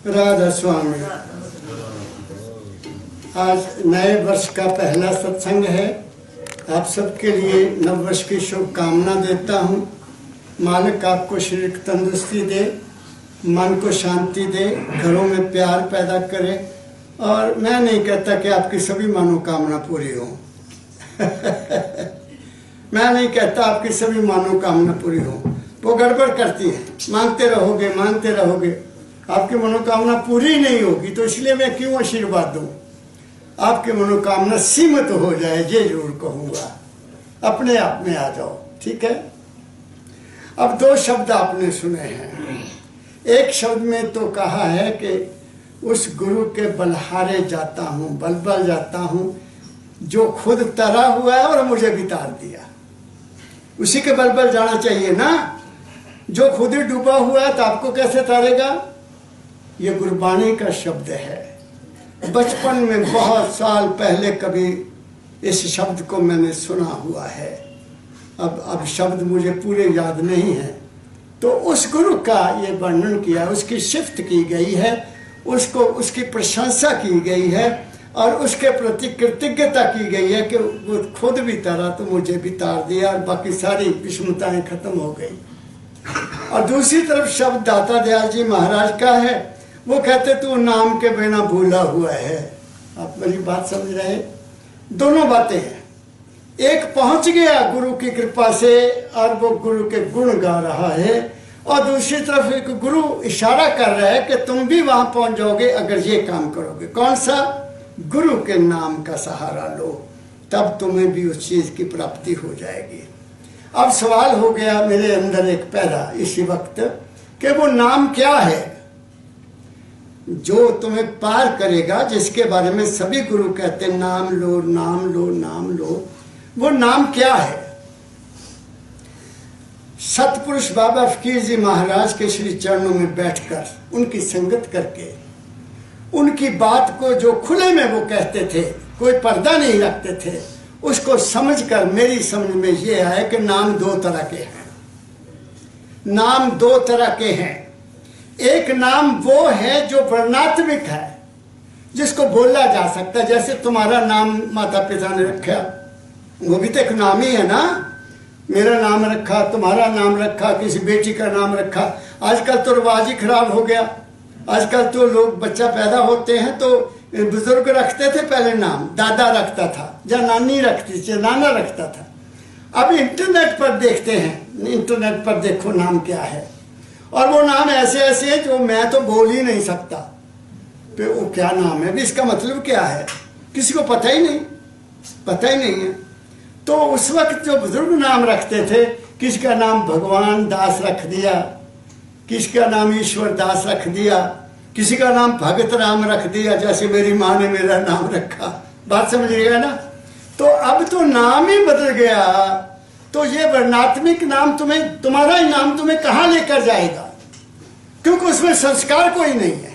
राधा स्वामी। आज नए वर्ष का पहला सत्संग है। आप सबके लिए नव वर्ष की शुभकामना देता हूँ। मालिक आपको शरीर तंदुरुस्ती दे, मन को शांति दे, घरों में प्यार पैदा करे। और मैं नहीं कहता कि आपकी सभी मनोकामना पूरी हो मैं नहीं कहता आपकी सभी मनोकामना पूरी हो, वो गड़बड़ करती है। मांगते रहोगे, आपकी मनोकामना पूरी नहीं होगी, तो इसलिए मैं क्यों आशीर्वाद दूं। आपकी मनोकामना सीमित हो जाए, ये जरूर कहूंगा। अपने आप में आ जाओ, ठीक है। अब दो शब्द आपने सुने हैं। एक शब्द में तो कहा है कि उस गुरु के बलहारे जाता हूँ, बल जाता हूँ, जो खुद तरा हुआ है और मुझे भी तार दिया। उसी के बल जाना चाहिए ना। जो खुद ही डूबा हुआ है तो आपको कैसे तारेगा। ये गुरबाणी का शब्द है। बचपन में बहुत साल पहले कभी इस शब्द को मैंने सुना हुआ है। अब शब्द मुझे पूरे याद नहीं है। तो उस गुरु का ये वर्णन किया, उसकी सिफत की गई है, उसकी प्रशंसा की गई है और उसके प्रति कृतज्ञता की गई है कि वो खुद भी तारा तो मुझे भी तार दिया और बाकी सारी विषमताएं खत्म हो गई। और दूसरी तरफ शब्द दाता दयाल जी महाराज का है। वो कहते तू नाम के बिना भूला हुआ है। आप मेरी बात समझ रहे हैं। दोनों बातें हैं। एक पहुंच गया गुरु की कृपा से और वो गुरु के गुण गा रहा है, और दूसरी तरफ एक गुरु इशारा कर रहा है कि तुम भी वहां पहुंच जाओगे अगर ये काम करोगे। कौन सा? गुरु के नाम का सहारा लो, तब तुम्हें भी उस चीज की प्राप्ति हो जाएगी। अब सवाल हो गया मेरे अंदर एक पैदा इसी वक्त कि वो नाम क्या है जो तुम्हें पार करेगा, जिसके बारे में सभी गुरु कहते हैं नाम लो, नाम लो, नाम लो। वो नाम क्या है? सतपुरुष बाबा फकीर जी महाराज के श्री चरणों में बैठकर उनकी संगत करके उनकी बात को जो खुले में वो कहते थे, कोई पर्दा नहीं रखते थे, उसको समझकर मेरी समझ में ये आया कि नाम दो तरह के हैं। नाम दो तरह के हैं। एक नाम वो है जो वर्णात्मक है, जिसको बोला जा सकता है। जैसे तुम्हारा नाम माता पिता ने रखा, वो भी तो एक नाम ही है ना। मेरा नाम रखा, तुम्हारा नाम रखा, किसी बेटी का नाम रखा। आजकल तो रिवाज ही खराब हो गया। आजकल तो लोग बच्चा पैदा होते हैं तो बुजुर्ग रखते थे पहले नाम, दादा रखता था या नानी रखती थी, नाना रखता था। अब इंटरनेट पर देखते हैं, इंटरनेट पर देखो नाम क्या है, और वो नाम ऐसे ऐसे है जो मैं तो बोल ही नहीं सकता। तो वो क्या नाम है, इसका मतलब क्या है, किसी को पता ही नहीं है। तो उस वक्त जो बुजुर्ग नाम रखते थे, किसका नाम भगवान दास रख दिया, किसका नाम ईश्वर दास रख दिया, किसी का नाम भगत राम रख दिया, जैसे मेरी माँ ने मेरा नाम रखा। बात समझिएगा ना। तो अब तो नाम ही बदल गया। तो ये वर्णात्मक नाम तुम्हारा ही नाम तुम्हें कहाँ लेकर जाएगा, क्योंकि उसमें संस्कार कोई नहीं है।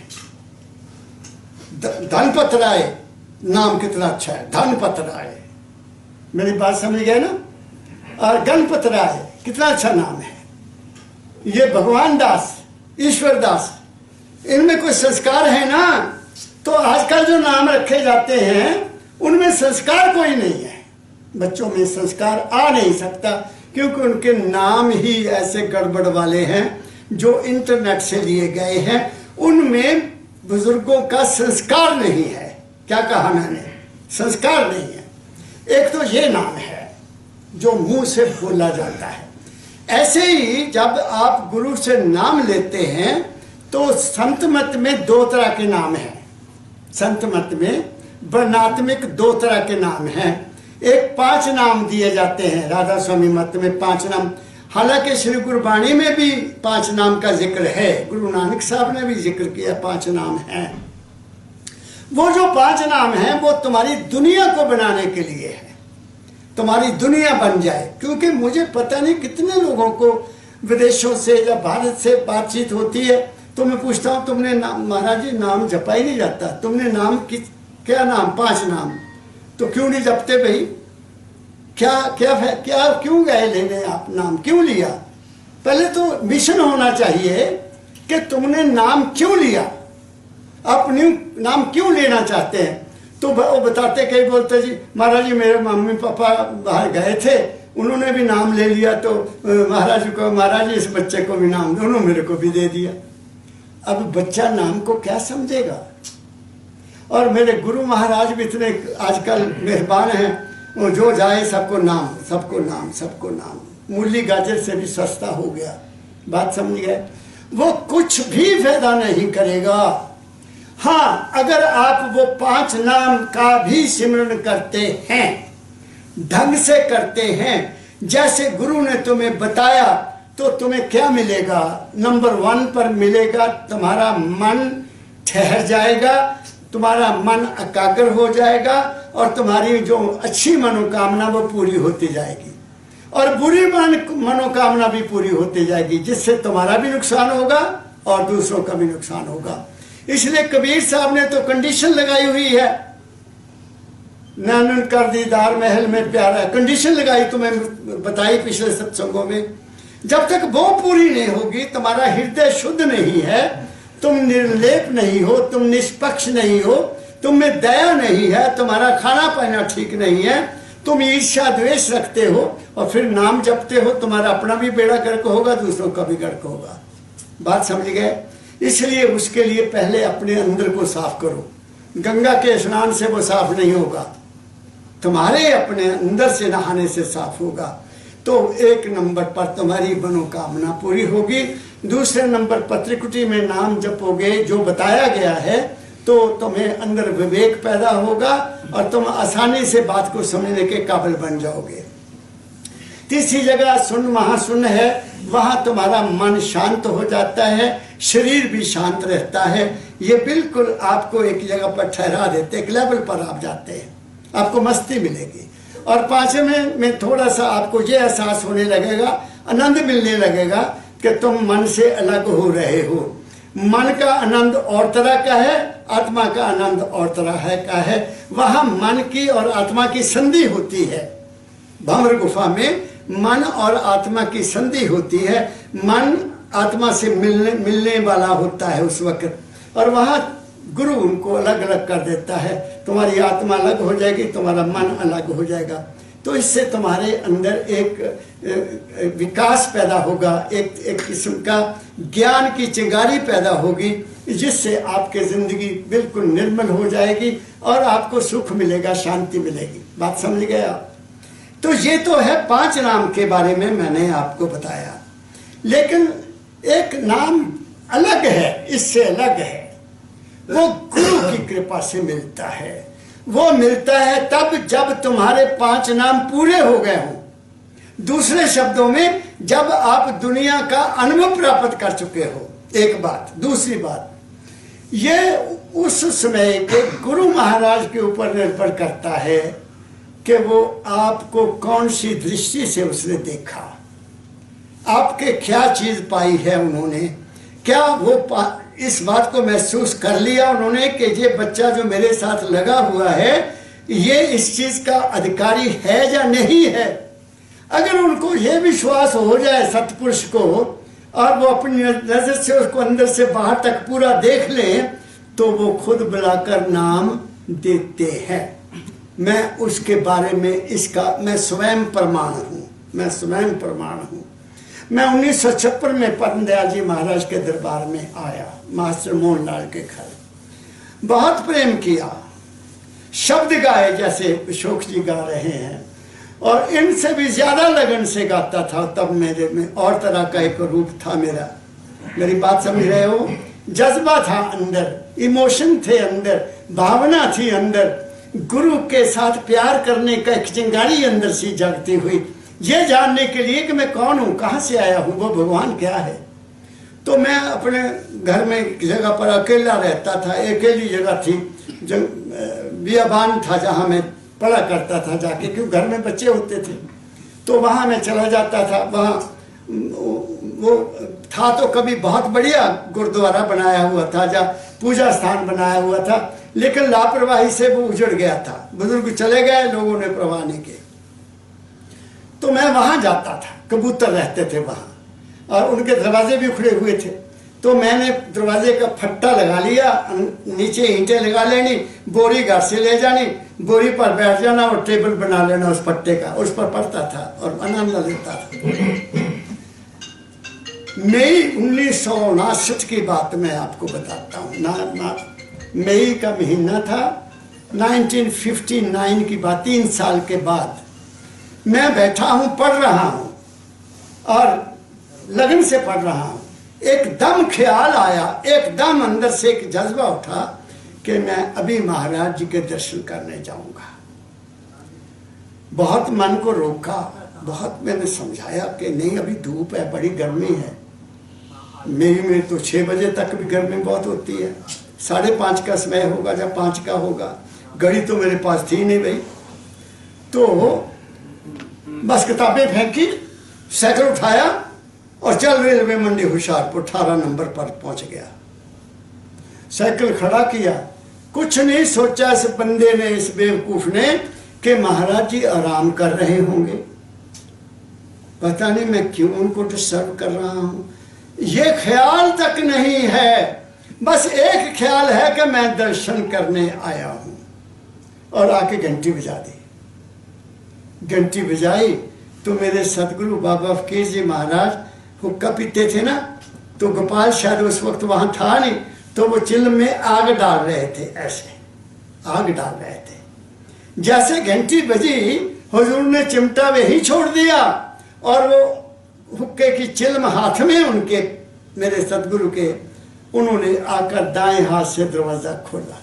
धनपत राय नाम कितना अच्छा है, धनपत राय। मेरी बात समझ गए ना। और गणपत राय कितना अच्छा नाम है। ये भगवान दास, ईश्वर दास, इनमें कोई संस्कार है ना। तो आजकल जो नाम रखे जाते हैं उनमें संस्कार कोई नहीं है। बच्चों में संस्कार आ नहीं सकता, क्योंकि उनके नाम ही ऐसे गड़बड़ वाले हैं जो इंटरनेट से लिए गए हैं। उनमें बुजुर्गों का संस्कार नहीं है। क्या कहा मैंने? संस्कार नहीं है। एक तो ये नाम है जो मुंह से बोला जाता है। ऐसे ही जब आप गुरु से नाम लेते हैं तो संत मत में दो तरह के नाम हैं। संत मत में वर्णात्मक दो तरह के नाम हैं। एक 5 नाम दिए जाते हैं। राधा स्वामी मत में 5 नाम, हालांकि श्री गुरबाणी में भी 5 नाम का जिक्र है। गुरु नानक साहब ने भी जिक्र किया 5 नाम हैं। वो जो 5 नाम हैं वो तुम्हारी दुनिया को बनाने के लिए है, तुम्हारी दुनिया बन जाए। क्योंकि मुझे पता नहीं कितने लोगों को विदेशों से या भारत से बातचीत होती है, तो मैं पूछता हूँ तुमने नाम, महाराज जी नाम जपा ही नहीं जाता, तुमने नाम क्या नाम? 5 नाम। तो क्यों नहीं जपते भाई? क्या क्यों गए लेने आप नाम, क्यों लिया? पहले तो मिशन होना चाहिए कि तुमने नाम क्यों लिया। आप न्यू नाम क्यों लेना चाहते हैं? तो वो बताते, कई बोलते जी महाराज जी मेरे मम्मी पापा बाहर गए थे, उन्होंने भी नाम ले लिया, तो महाराज जी को, महाराज जी इस बच्चे को भी नाम दो, उन्होंने मेरे को भी दे दिया। अब बच्चा नाम को क्या समझेगा? और मेरे गुरु महाराज भी इतने आजकल मेहरबान हैं, वो जो जाए सबको नाम, सबको नाम, सबको नाम। मूली गाजर से भी सस्ता हो गया, बात समझ गए? वो कुछ भी फायदा नहीं करेगा। हाँ, अगर आप वो 5 नाम का भी सिमरन करते हैं, ढंग से करते हैं, जैसे गुरु ने तुम्हें बताया, तो तुम्हें क्या मिलेगा? नंबर 1 पर मिलेगा, तुम्हारा मन ठहर जाएगा, तुम्हारा मन एकाग्र हो जाएगा, और तुम्हारी जो अच्छी मनोकामना वो पूरी होती जाएगी, और बुरी मनोकामना भी पूरी होती जाएगी, जिससे तुम्हारा भी नुकसान होगा और दूसरों का भी नुकसान होगा। इसलिए कबीर साहब ने तो कंडीशन लगाई हुई है, नैनन कर दीदार महल में प्यारा, कंडीशन लगाई, तुम्हें बताई पिछले सत्संगों में। जब तक वो पूरी नहीं होगी, तुम्हारा हृदय शुद्ध नहीं है, तुम निर्लेप नहीं हो, तुम निष्पक्ष नहीं हो, तुम में दया नहीं है, तुम्हारा खाना पीना ठीक नहीं है, तुम ईर्ष्या द्वेष रखते हो, और फिर नाम जपते हो, तुम्हारा अपना भी बेड़ा गर्क होगा, दूसरों का भी गर्क होगा। बात समझ गए? इसलिए उसके लिए पहले अपने अंदर को साफ करो। गंगा के स्नान से वो साफ नहीं होगा, तुम्हारे अपने अंदर से नहाने से साफ होगा। तो 1 नंबर पर तुम्हारी मनोकामना पूरी होगी। दूसरे नंबर पर त्रिकुटी में नाम जपोगे जो बताया गया है, तो तुम्हें अंदर विवेक पैदा होगा और तुम आसानी से बात को समझने के काबिल बन जाओगे। तीसरी जगह सुन्न महाशून्य है, वहां तुम्हारा मन शांत हो जाता है, शरीर भी शांत रहता है। ये बिल्कुल आपको एक जगह पर ठहरा देते, एक लेवल पर आप जाते हैं, आपको मस्ती मिलेगी। और 5वें में थोड़ा सा आपको ये एहसास होने लगेगा, आनंद मिलने लगेगा कि तुम मन से अलग हो रहे हो। मन का आनंद और तरह का है, आत्मा का आनंद और तरह का है। वहां मन की और आत्मा की संधि होती है। भंवर गुफा में मन और आत्मा की संधि होती है। मन आत्मा से मिलने वाला होता है उस वक्त, और वहां गुरु उनको अलग अलग कर देता है। तुम्हारी आत्मा अलग हो जाएगी, तुम्हारा मन अलग हो जाएगा। तो इससे तुम्हारे अंदर एक विकास पैदा होगा, एक किस्म का ज्ञान की चिंगारी पैदा होगी, जिससे आपकी जिंदगी बिल्कुल निर्मल हो जाएगी और आपको सुख मिलेगा, शांति मिलेगी। बात समझ गए आप? तो ये तो है 5 नाम के बारे में मैंने आपको बताया। लेकिन एक नाम अलग है, इससे अलग है, वो गुरु की कृपा से मिलता है। वो मिलता है तब जब तुम्हारे 5 नाम पूरे हो गए हों। दूसरे शब्दों में, जब आप दुनिया का अनुभव प्राप्त कर चुके हो। एक बात। दूसरी बात, ये उस समय के गुरु महाराज के ऊपर निर्भर करता है कि वो आपको कौन सी दृष्टि से उसने देखा, आपके क्या चीज पाई है उन्होंने, क्या वो इस बात को महसूस कर लिया उन्होंने कि ये बच्चा जो मेरे साथ लगा हुआ है, ये इस चीज का अधिकारी है या नहीं है। अगर उनको ये विश्वास हो जाए सत्पुरुष को, और वो अपनी नजर से उसको अंदर से बाहर तक पूरा देख लें, तो वो खुद बुलाकर नाम देते हैं। मैं उसके बारे में मैं स्वयं प्रमाण हूं, मैं स्वयं प्रमाण हूं। मैं 1956 में परम दयाल जी महाराज के दरबार में आया, मास्टर मोहन लाल के घर। बहुत प्रेम किया, शब्द गाए जैसे अशोक जी गा रहे हैं, और इनसे भी ज्यादा लगन से गाता था। तब मेरे में और तरह का एक रूप था मेरा। मेरी बात समझ रहे हो? जज्बा था अंदर, इमोशन थे अंदर, भावना थी अंदर, गुरु के साथ प्यार करने का एक चिंगारी अंदर से जगती हुई, ये जानने के लिए कि मैं कौन हूं, कहां से आया हूं, वो भगवान क्या है। तो मैं अपने घर में एक जगह पर अकेला रहता था, अकेली जगह थी, जो बियाबान था जहां मैं पढ़ा करता था जाके, क्योंकि घर में बच्चे होते थे। तो वहां मैं चला जाता था। वहां वो था तो कभी बहुत बढ़िया गुरुद्वारा बनाया हुआ था, जहाँ पूजा स्थान बनाया हुआ था, लेकिन लापरवाही से वो उजड़ गया था। बुजुर्ग चले गए, लोगों ने परवाह नहीं की। तो मैं वहां जाता था, कबूतर रहते थे वहां, और उनके दरवाजे भी खुले हुए थे। तो मैंने दरवाजे का फट्टा लगा लिया, नीचे ईंटें लगा लेनी, बोरी घर से ले जानी, बोरी पर बैठ जाना और टेबल बना लेना उस फट्टे का, उस पर पड़ता था और आनंद लेता था। मई 1959 की बात मैं आपको बताता हूँ ना, मई का महीना था, 1959 की बात, 3 साल के बाद मैं बैठा हूँ, पढ़ रहा हूँ और लगन से पढ़ रहा हूँ। एकदम ख्याल आया, एकदम अंदर से एक जज्बा उठा कि मैं अभी महाराज जी के दर्शन करने जाऊंगा। बहुत मन को रोका, बहुत मैंने समझाया कि नहीं अभी धूप है, बड़ी गर्मी है। मेरी में तो 6 बजे तक भी गर्मी बहुत होती है, 5:30 का समय होगा जब 5 का होगा, घड़ी तो मेरे पास थी नहीं भाई। तो बस किताबें फेंकी, साइकिल उठाया और चल रेलवे मंडी होशियारपुर 18 नंबर पर पहुंच गया। साइकिल खड़ा किया, कुछ नहीं सोचा इस बंदे ने, इस बेवकूफ ने, कि महाराज जी आराम कर रहे होंगे, पता नहीं मैं क्यों उनको डिस्टर्ब कर रहा हूं। ये ख्याल तक नहीं है, बस एक ख्याल है कि मैं दर्शन करने आया हूं। और आके घंटी बजा दी। घंटी बजाई तो मेरे सदगुरु बाबा फकीर जी महाराज हुक्का पीते थे ना, तो गोपाल शायद उस वक्त वहां था नहीं, तो वो चिल्ल में आग डाल रहे थे, ऐसे आग डाल रहे थे। जैसे घंटी बजी, हुजूर ने चिमटा वही छोड़ दिया और वो हुक्के की चिल्म हाथ में उनके, मेरे सदगुरु के, उन्होंने आकर दाएं हाथ से दरवाजा खोला।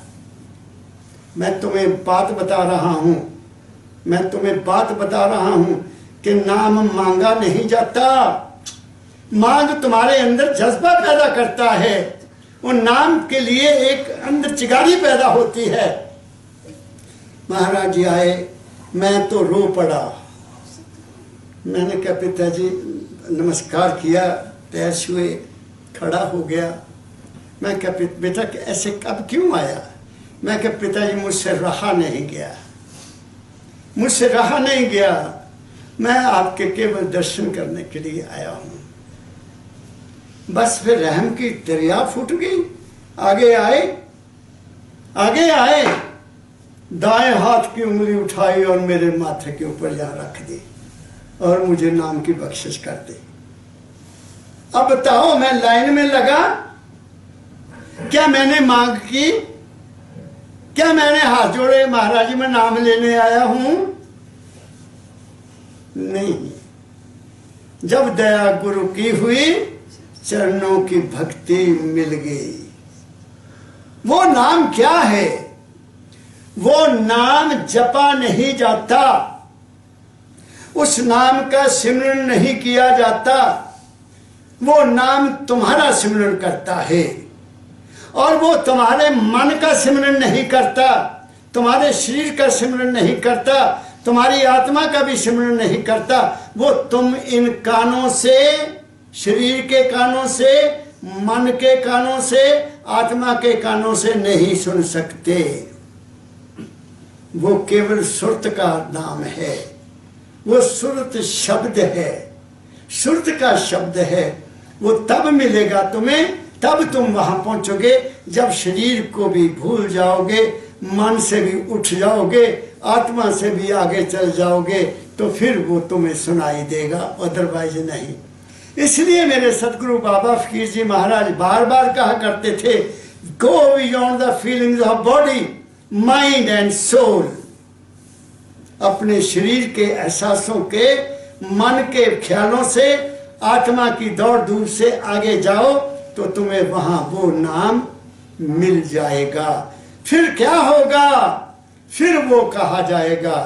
मैं तुम्हें बात बता रहा हूं, मैं तुम्हें बात बता रहा हूं कि नाम मांगा नहीं जाता, मांग तुम्हारे अंदर जज्बा पैदा करता है, उन नाम के लिए एक अंदर चिगारी पैदा होती है। महाराज जी आए, मैं तो रो पड़ा। मैंने कहा पिताजी, नमस्कार किया, पैर छुए, खड़ा हो गया। मैं कहा बेटा ऐसे कब क्यों आया? मैं कहा पिताजी मुझसे रहा नहीं गया, मुझसे रहा नहीं गया, मैं आपके केवल दर्शन करने के लिए आया हूं। बस फिर रहम की दरिया फूट गई। आगे आए, आगे आए, दाएं हाथ की उंगली उठाई और मेरे माथे के ऊपर यहां रख दी और मुझे नाम की बख्शिश कर दी। अब बताओ, मैं लाइन में लगा? क्या मैंने मांग की? क्या मैंने हाथ जोड़े महाराज जी मैं नाम लेने आया हूं? नहीं। जब दया गुरु की हुई, चरणों की भक्ति मिल गई। वो नाम क्या है? वो नाम जपा नहीं जाता, उस नाम का सिमरन नहीं किया जाता, वो नाम तुम्हारा सिमरन करता है। और वो तुम्हारे मन का सिमरन नहीं करता, तुम्हारे शरीर का सिमरन नहीं करता, तुम्हारी आत्मा का भी सिमरन नहीं करता। वो तुम इन कानों से, शरीर के कानों से, मन के कानों से, आत्मा के कानों से नहीं सुन सकते। वो केवल सुरत का नाम है, वो सुरत शब्द है, सुरत का शब्द है। वो तब मिलेगा तुम्हें, तब तुम वहां पहुंचोगे जब शरीर को भी भूल जाओगे, मन से भी उठ जाओगे, आत्मा से भी आगे चल जाओगे, तो फिर वो तुम्हें सुनाई देगा, अदरवाइज नहीं। इसलिए मेरे सदगुरु बाबा फकीर जी महाराज बार बार कहा करते थे, go beyond the feelings of body, mind and soul. अपने शरीर के एहसासों के, मन के ख्यालों से, आत्मा की दौड़ धूप से आगे जाओ तो तुम्हें वहां वो नाम मिल जाएगा। फिर क्या होगा? फिर वो कहा जाएगा,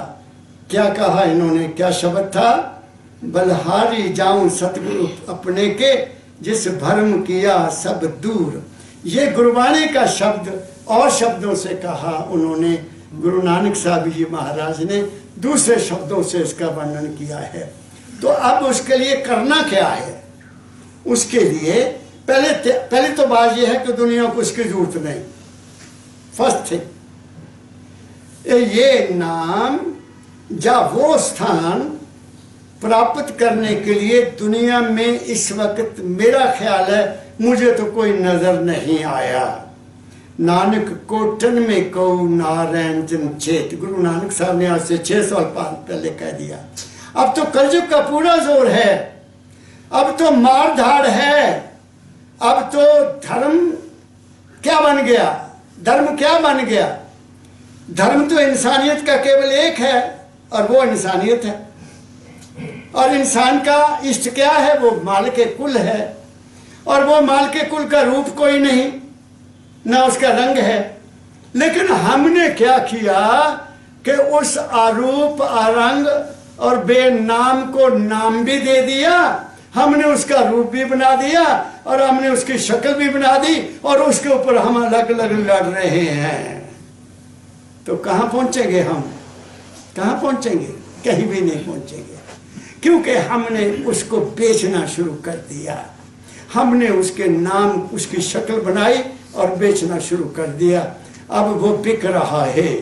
क्या कहा इन्होंने, क्या शब्द था? बलहारी जाऊं सतगुरु अपने के, जिस भरम किया सब दूर। ये गुरबाणी का शब्द और शब्दों से कहा उन्होंने, गुरु नानक साहब जी महाराज ने दूसरे शब्दों से इसका वर्णन किया है। तो अब उसके लिए करना क्या है? उसके लिए पहले तो बात यह है कि दुनिया को उसकी जरूरत नहीं। फर्स्ट थिंग, ये नाम, जा वो स्थान प्राप्त करने के लिए दुनिया में इस वक्त मेरा ख्याल है मुझे तो कोई नजर नहीं आया। नानक कोटन में को नारायण जन चेत, गुरु नानक साहब ने आज से 600 साल पहले कह दिया। अब तो कलयुग का पूरा जोर है, अब तो मार धाड़ है, अब तो धर्म क्या बन गया, धर्म क्या बन गया। धर्म तो इंसानियत का केवल एक है और वो इंसानियत है। और इंसान का इष्ट क्या है, वो माल के कुल है, और वो माल के कुल का रूप कोई नहीं, ना उसका रंग है। लेकिन हमने क्या किया कि उस आरूप आरंग और बेनाम को नाम भी दे दिया, हमने उसका रूप भी बना दिया और हमने उसकी शक्ल भी बना दी और उसके ऊपर हम अलग अलग लड़ रहे हैं। तो कहां पहुंचेंगे हम, कहां पहुंचेंगे? कहीं भी नहीं पहुंचेंगे, क्योंकि हमने उसको बेचना शुरू कर दिया। हमने उसके नाम, उसकी शक्ल बनाई और बेचना शुरू कर दिया। अब वो बिक रहा है।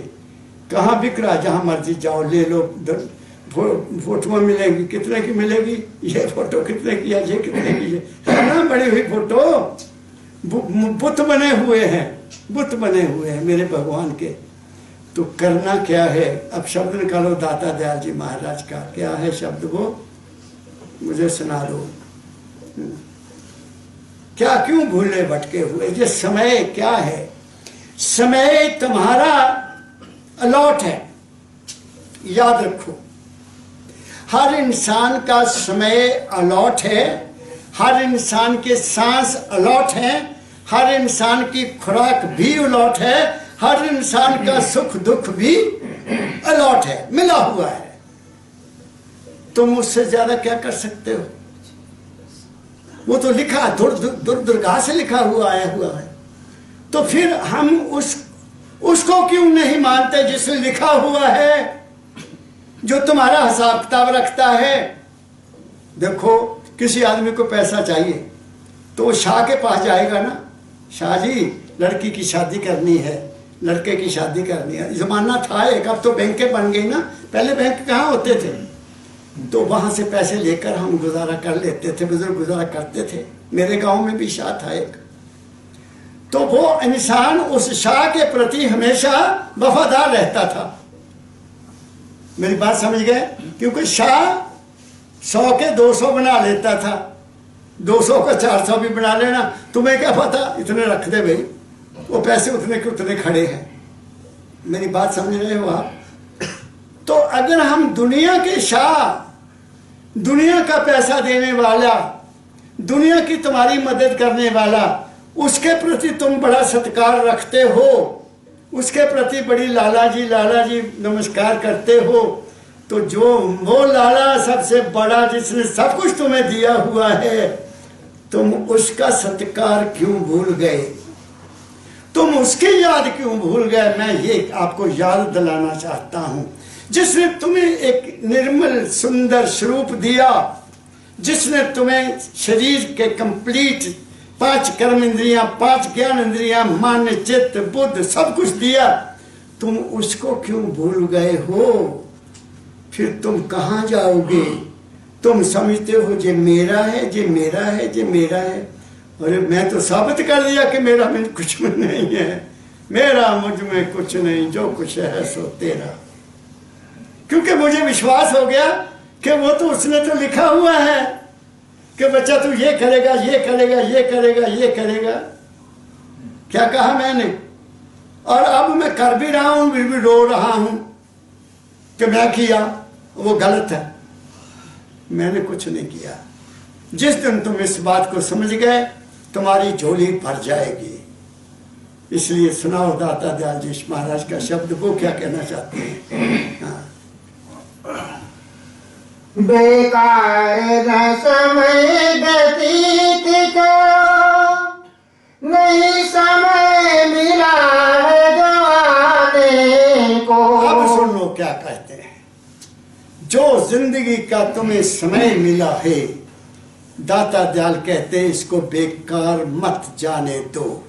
कहाँ बिक रहा? जहां मर्जी जाओ ले लो, फोटो मिलेगी, कितने की मिलेगी, ये फोटो कितने की है, ये कितने की है ना, बड़ी हुई फोटो। बुत बने हुए हैं, बुत बने हुए हैं मेरे भगवान के। तो करना क्या है? अब शब्द निकालो दाता दयाल जी महाराज का। क्या है शब्द वो? मुझे सुना दो। क्या क्यों भूले भटके हुए? ये समय क्या है? समय तुम्हारा अलॉट है, याद रखो। हर इंसान का समय अलॉट है, हर इंसान के सांस अलॉट है, हर इंसान की खुराक भी अलॉट है, हर इंसान का सुख दुख भी अलॉट है, मिला हुआ है। तुम उससे ज्यादा क्या कर सकते हो? वो तो लिखा दुर्गा से लिखा हुआ आया हुआ है। तो फिर हम उसको क्यों नहीं मानते जिसने लिखा हुआ है, जो तुम्हारा हिसाब किताब रखता है? देखो, किसी आदमी को पैसा चाहिए तो वो शाह के पास जाएगा ना, शाह जी लड़की की शादी करनी है, लड़के की शादी करनी है। जमाना था एक, अब तो बैंकें बन गई ना, पहले बैंक कहाँ होते थे? तो वहां से पैसे लेकर हम गुजारा कर लेते थे, बुजुर्ग गुजारा करते थे। मेरे गांव में भी शाह था एक। तो वो इंसान उस शाह के प्रति हमेशा वफादार रहता था। मेरी बात समझ गए? क्योंकि शाह 100 के 200 बना लेता था, 200 का 400 भी बना लेना, तुम्हें क्या पता, इतने रख दे भाई, वो पैसे उतने के उतने खड़े हैं। मेरी बात समझ रहे हो आप? तो अगर हम दुनिया के शाह, दुनिया का पैसा देने वाला, दुनिया की तुम्हारी मदद करने वाला, उसके प्रति तुम बड़ा सत्कार रखते हो, उसके प्रति बड़ी लाला जी नमस्कार करते हो, तो जो वो लाला सबसे बड़ा जिसने सब कुछ तुम्हें दिया हुआ है, तुम उसका सत्कार क्यों भूल गए? तुम उसकी याद क्यों भूल गए? मैं ये आपको याद दिलाना चाहता हूं, जिसने तुम्हें एक निर्मल सुंदर स्वरूप दिया, जिसने तुम्हें शरीर के कंप्लीट 5 कर्म इंद्रियां, 5 ज्ञान इंद्रियां, मन चित्त बुद्ध सब कुछ दिया, तुम उसको क्यों भूल गए हो? फिर तुम कहां जाओगे? तुम समझते हो जे मेरा है, जे मेरा है, जे मेरा है। अरे मैं तो साबित कर दिया कि मेरा में कुछ में नहीं है, मेरा मुझ में कुछ नहीं, जो कुछ है सो तेरा। क्योंकि मुझे विश्वास हो गया कि वो तो उसने तो लिखा हुआ है कि बच्चा तू ये करेगा, ये करेगा, ये करेगा, ये करेगा। क्या कहा मैंने? और अब मैं कर भी रहा हूं, फिर भी रो रहा हूं कि मैं किया, वो गलत है। मैंने कुछ नहीं किया। जिस दिन तुम इस बात को समझ गए, तुम्हारी झोली भर जाएगी। इसलिए सुनाओ दाता दयाल जी महाराज का शब्द, वो क्या कहना चाहते हैं? हाँ। बेकार न समय व्यतीत करो, नहीं समय मिला है गवाने को। अब सुन लो क्या कहते हैं। जो जिंदगी का तुम्हें समय मिला है, दाता दयाल कहते हैं इसको बेकार मत जाने दो।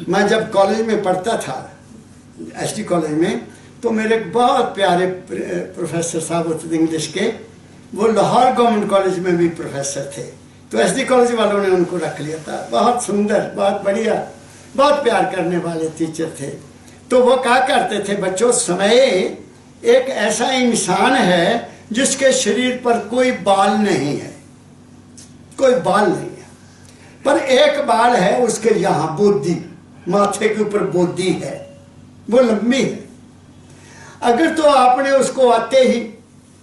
मैं जब कॉलेज में पढ़ता था, एसटी कॉलेज में, तो मेरे बहुत प्यारे प्रोफेसर साहब होते थे इंग्लिश के, वो लाहौर गवर्नमेंट कॉलेज में भी प्रोफेसर थे, तो एसडी कॉलेज वालों ने उनको रख लिया था। बहुत सुंदर, बहुत बढ़िया, बहुत प्यार करने वाले टीचर थे। तो वो कहा करते थे, बच्चों समय एक ऐसा इंसान है जिसके शरीर पर कोई बाल नहीं है, कोई बाल नहीं है, पर एक बाल है उसके यहाँ बोधी, माथे के ऊपर बोधी है, वो लंबी है। अगर तो आपने उसको आते ही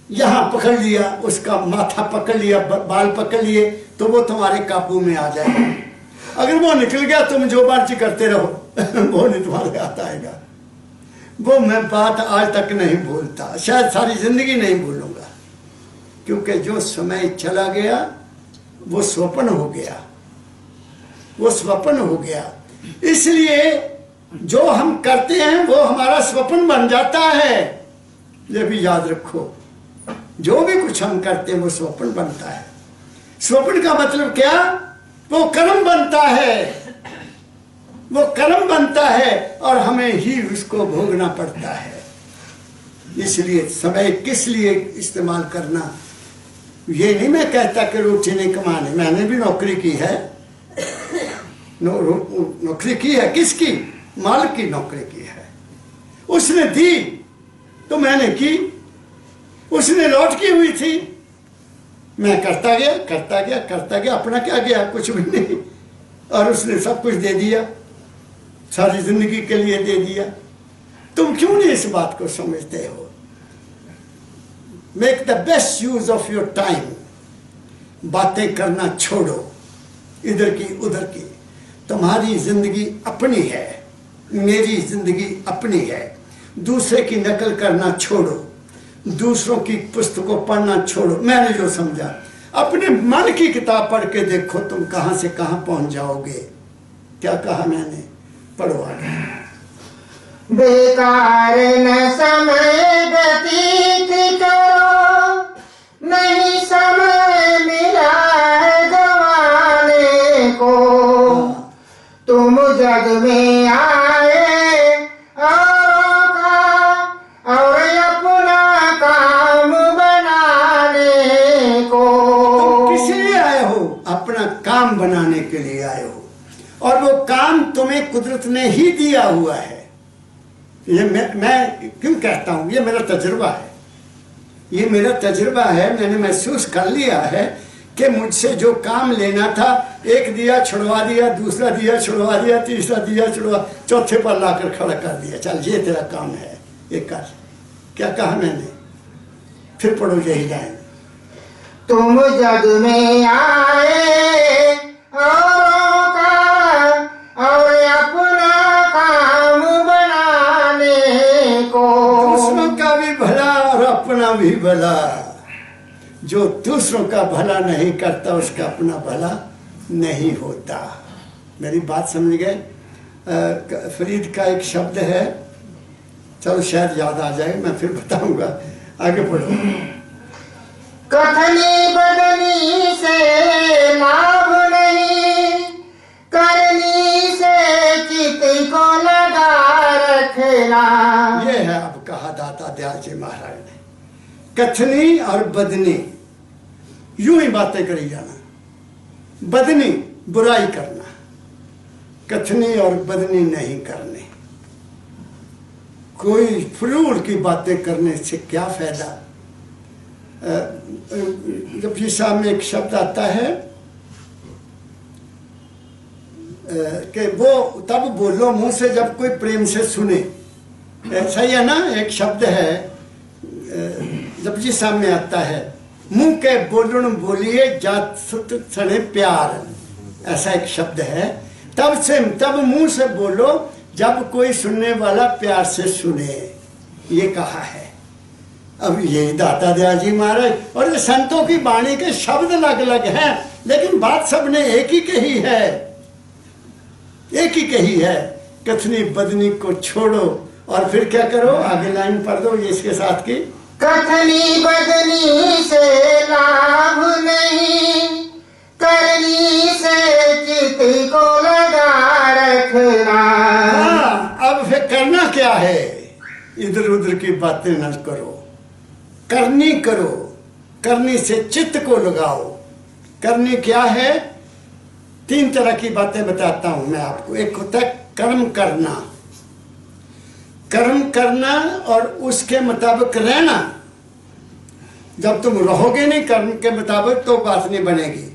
यहाँ पकड़ लिया, उसका माथा पकड़ लिया, बाल पकड़ लिए, तो वो तुम्हारे काबू में आ जाएगा। अगर वो निकल गया तुम जो मर्जी करते रहो वो नहीं तुम्हारे हाथ आएगा। वो मैं बात आज तक नहीं भूलता, शायद सारी जिंदगी नहीं भूलूंगा, क्योंकि जो समय चला गया वो स्वप्न हो गया, वो स्वप्न हो गया। इसलिए जो हम करते हैं वो हमारा स्वप्न बन जाता है। ये भी याद रखो, जो भी कुछ हम करते हैं वो स्वप्न बनता है। स्वप्न का मतलब क्या? वो कर्म बनता है, वो कर्म बनता है और हमें ही उसको भोगना पड़ता है। इसलिए समय किस लिए इस्तेमाल करना, ये नहीं मैं कहता कि रोटी नहीं कमाने, मैंने भी नौकरी की है, नौकरी की है, किसकी? मालिक की नौकरी की है। उसने दी तो मैंने की, उसने लौट की हुई थी, मैं करता गया करता गया करता गया, अपना क्या गया? कुछ भी नहीं। और उसने सब कुछ दे दिया, सारी जिंदगी के लिए दे दिया। तुम क्यों नहीं इस बात को समझते हो? Make the best use of your time. बातें करना छोड़ो, इधर की उधर की। तुम्हारी जिंदगी अपनी है, मेरी जिंदगी अपनी है। दूसरे की नकल करना छोड़ो, दूसरों की पुस्तकों पढ़ना छोड़ो। मैंने जो समझा, अपने मन की किताब पढ़ के देखो तुम कहां से कहां पहुंच जाओगे। क्या कहा मैंने? पढ़ो आगे। बेकार न समय व्यतीत करो, नहीं समय मिला है गवाने को। तुम जग में आए औरों का और अपना काम बनाने को। तुम किस लिए आए हो? अपना काम बनाने के लिए आए हो, और वो काम तुम्हें कुदरत ने ही दिया हुआ है। ये मैं क्यों कहता हूं? ये मेरा तजुर्बा है, ये मेरा तजुर्बा है। मैंने महसूस कर लिया है कि मुझसे जो काम लेना था, एक दिया छुड़वा दिया, दूसरा दिया छुड़वा दिया, तीसरा दिया छुड़वा, चौथे पर लाकर खड़ा कर दिया। चल ये तेरा काम है, ये कर। क्या कहा मैंने? फिर पढ़ो यही लाइन। तुम जग में आए औरों का और अपना काम बनाने को। दूसरों का भी भला और अपना भी भला। जो दूसरों का भला नहीं करता उसका अपना भला नहीं होता। मेरी बात समझ गए? फरीद का एक शब्द है, चलो शायद याद आ जाए, मैं फिर बताऊंगा। आगे पढ़ो। कथनी बदनी से लाभ नहीं, करनी से चित को लगा रखना। ये है अब कहा दाता दयाल जी महाराज ने। कथनी और बदनी, यूं ही बातें करी जाना। बदनी बुराई करना, कथनी और बदनी नहीं करनी। कोई फजूल की बातें करने से क्या फायदा? जपजी साहब में एक शब्द आता है कि वो तब बोलो मुंह से जब कोई प्रेम से सुने। ऐसा ही है ना, एक शब्द है जपजी साहब में आता है, मुंह के बोलण बोलिए जात सुत सने प्यार। ऐसा एक शब्द है। तब मुंह से बोलो जब कोई सुनने वाला प्यार से सुने, ये कहा है। अब ये दाता दयाल जी महाराज और ये संतों की वाणी के शब्द अलग अलग हैं, लेकिन बात सबने एक ही कही है, एक ही कही है। कथनी बदनी को छोड़ो और फिर क्या करो? आगे लाइन पढ़ दो ये इसके साथ की। कथनी बदनी से लाभ नहीं, करनी से चित को लगा रखना। अब फिर करना क्या है? इधर उधर की बातें न करो, करनी करो। करनी से चित्त को लगाओ। करनी क्या है? 3 तरह की बातें बताता हूं मैं आपको। एक होता है कर्म करना, कर्म करना और उसके मुताबिक रहना। जब तुम रहोगे नहीं कर्म के मुताबिक तो बात नहीं बनेगी।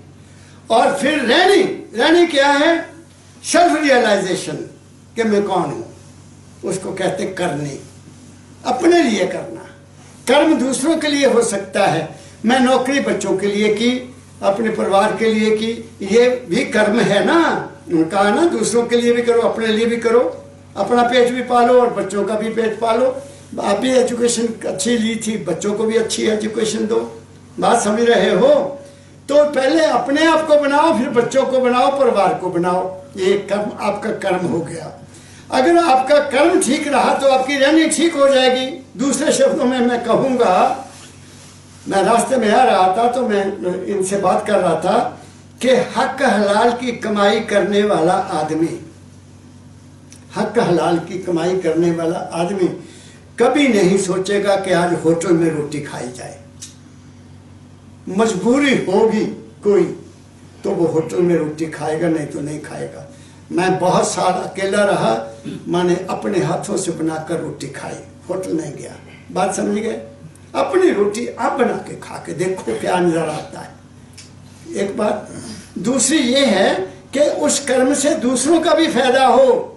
और फिर रहनी, रहनी क्या है? सेल्फ रियलाइजेशन कि मैं कौन हूं, उसको कहते करनी, अपने लिए करना। कर्म दूसरों के लिए हो सकता है, मैं नौकरी बच्चों के लिए की, अपने परिवार के लिए की, ये भी कर्म है ना। उनका है ना, दूसरों के लिए भी करो, अपने लिए भी करो, अपना पेट भी पालो और बच्चों का भी पेट पालो। आप भी एजुकेशन अच्छी ली थी, बच्चों को भी अच्छी एजुकेशन दो। बात समझ रहे हो? तो पहले अपने आप को बनाओ, फिर बच्चों को बनाओ, परिवार को बनाओ। ये कर्म, आपका कर्म हो गया। अगर आपका कर्म ठीक रहा तो आपकी रहनी ठीक हो जाएगी। दूसरे शब्दों में मैं कहूंगा, मैं रास्ते में आ रहा था तो मैं इनसे बात कर रहा था कि हक हलाल की कमाई करने वाला आदमी, हक हलाल की कमाई करने वाला आदमी कभी नहीं सोचेगा कि आज होटल में रोटी खाई जाए। मजबूरी होगी कोई तो वो होटल में रोटी खाएगा, नहीं तो नहीं खाएगा। मैं बहुत साल अकेला रहा, मैंने अपने हाथों से बनाकर रोटी खाई, होटल नहीं गया। बात समझ गए? अपनी रोटी आप बना के खा के देखो क्या नजर आता है। एक बात। दूसरी ये है कि उस कर्म से दूसरों का भी फायदा हो।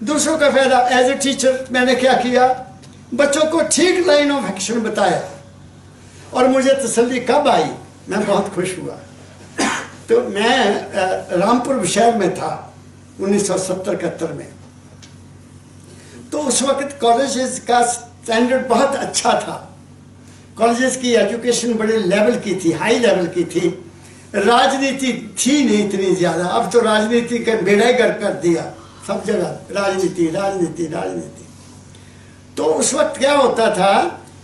दूसरों का फायदा, एज ए टीचर मैंने क्या किया? बच्चों को ठीक लाइन ऑफ एक्शन बताया और मुझे तसल्ली कब आई? मैं बहुत खुश हुआ। तो मैं रामपुर शहर में था 1970-71 में। तो उस वक्त कॉलेजेस का स्टैंडर्ड बहुत अच्छा था। कॉलेजेस की एजुकेशन बड़े लेवल की थी, हाई लेवल की थी। राजनीति थी नहीं इतनी ज्यादा। अब तो राजनीति का बेड़ा ही गर्क कर दिया, सब जगह राजनीति राजनीति राजनीति। तो उस वक्त क्या होता था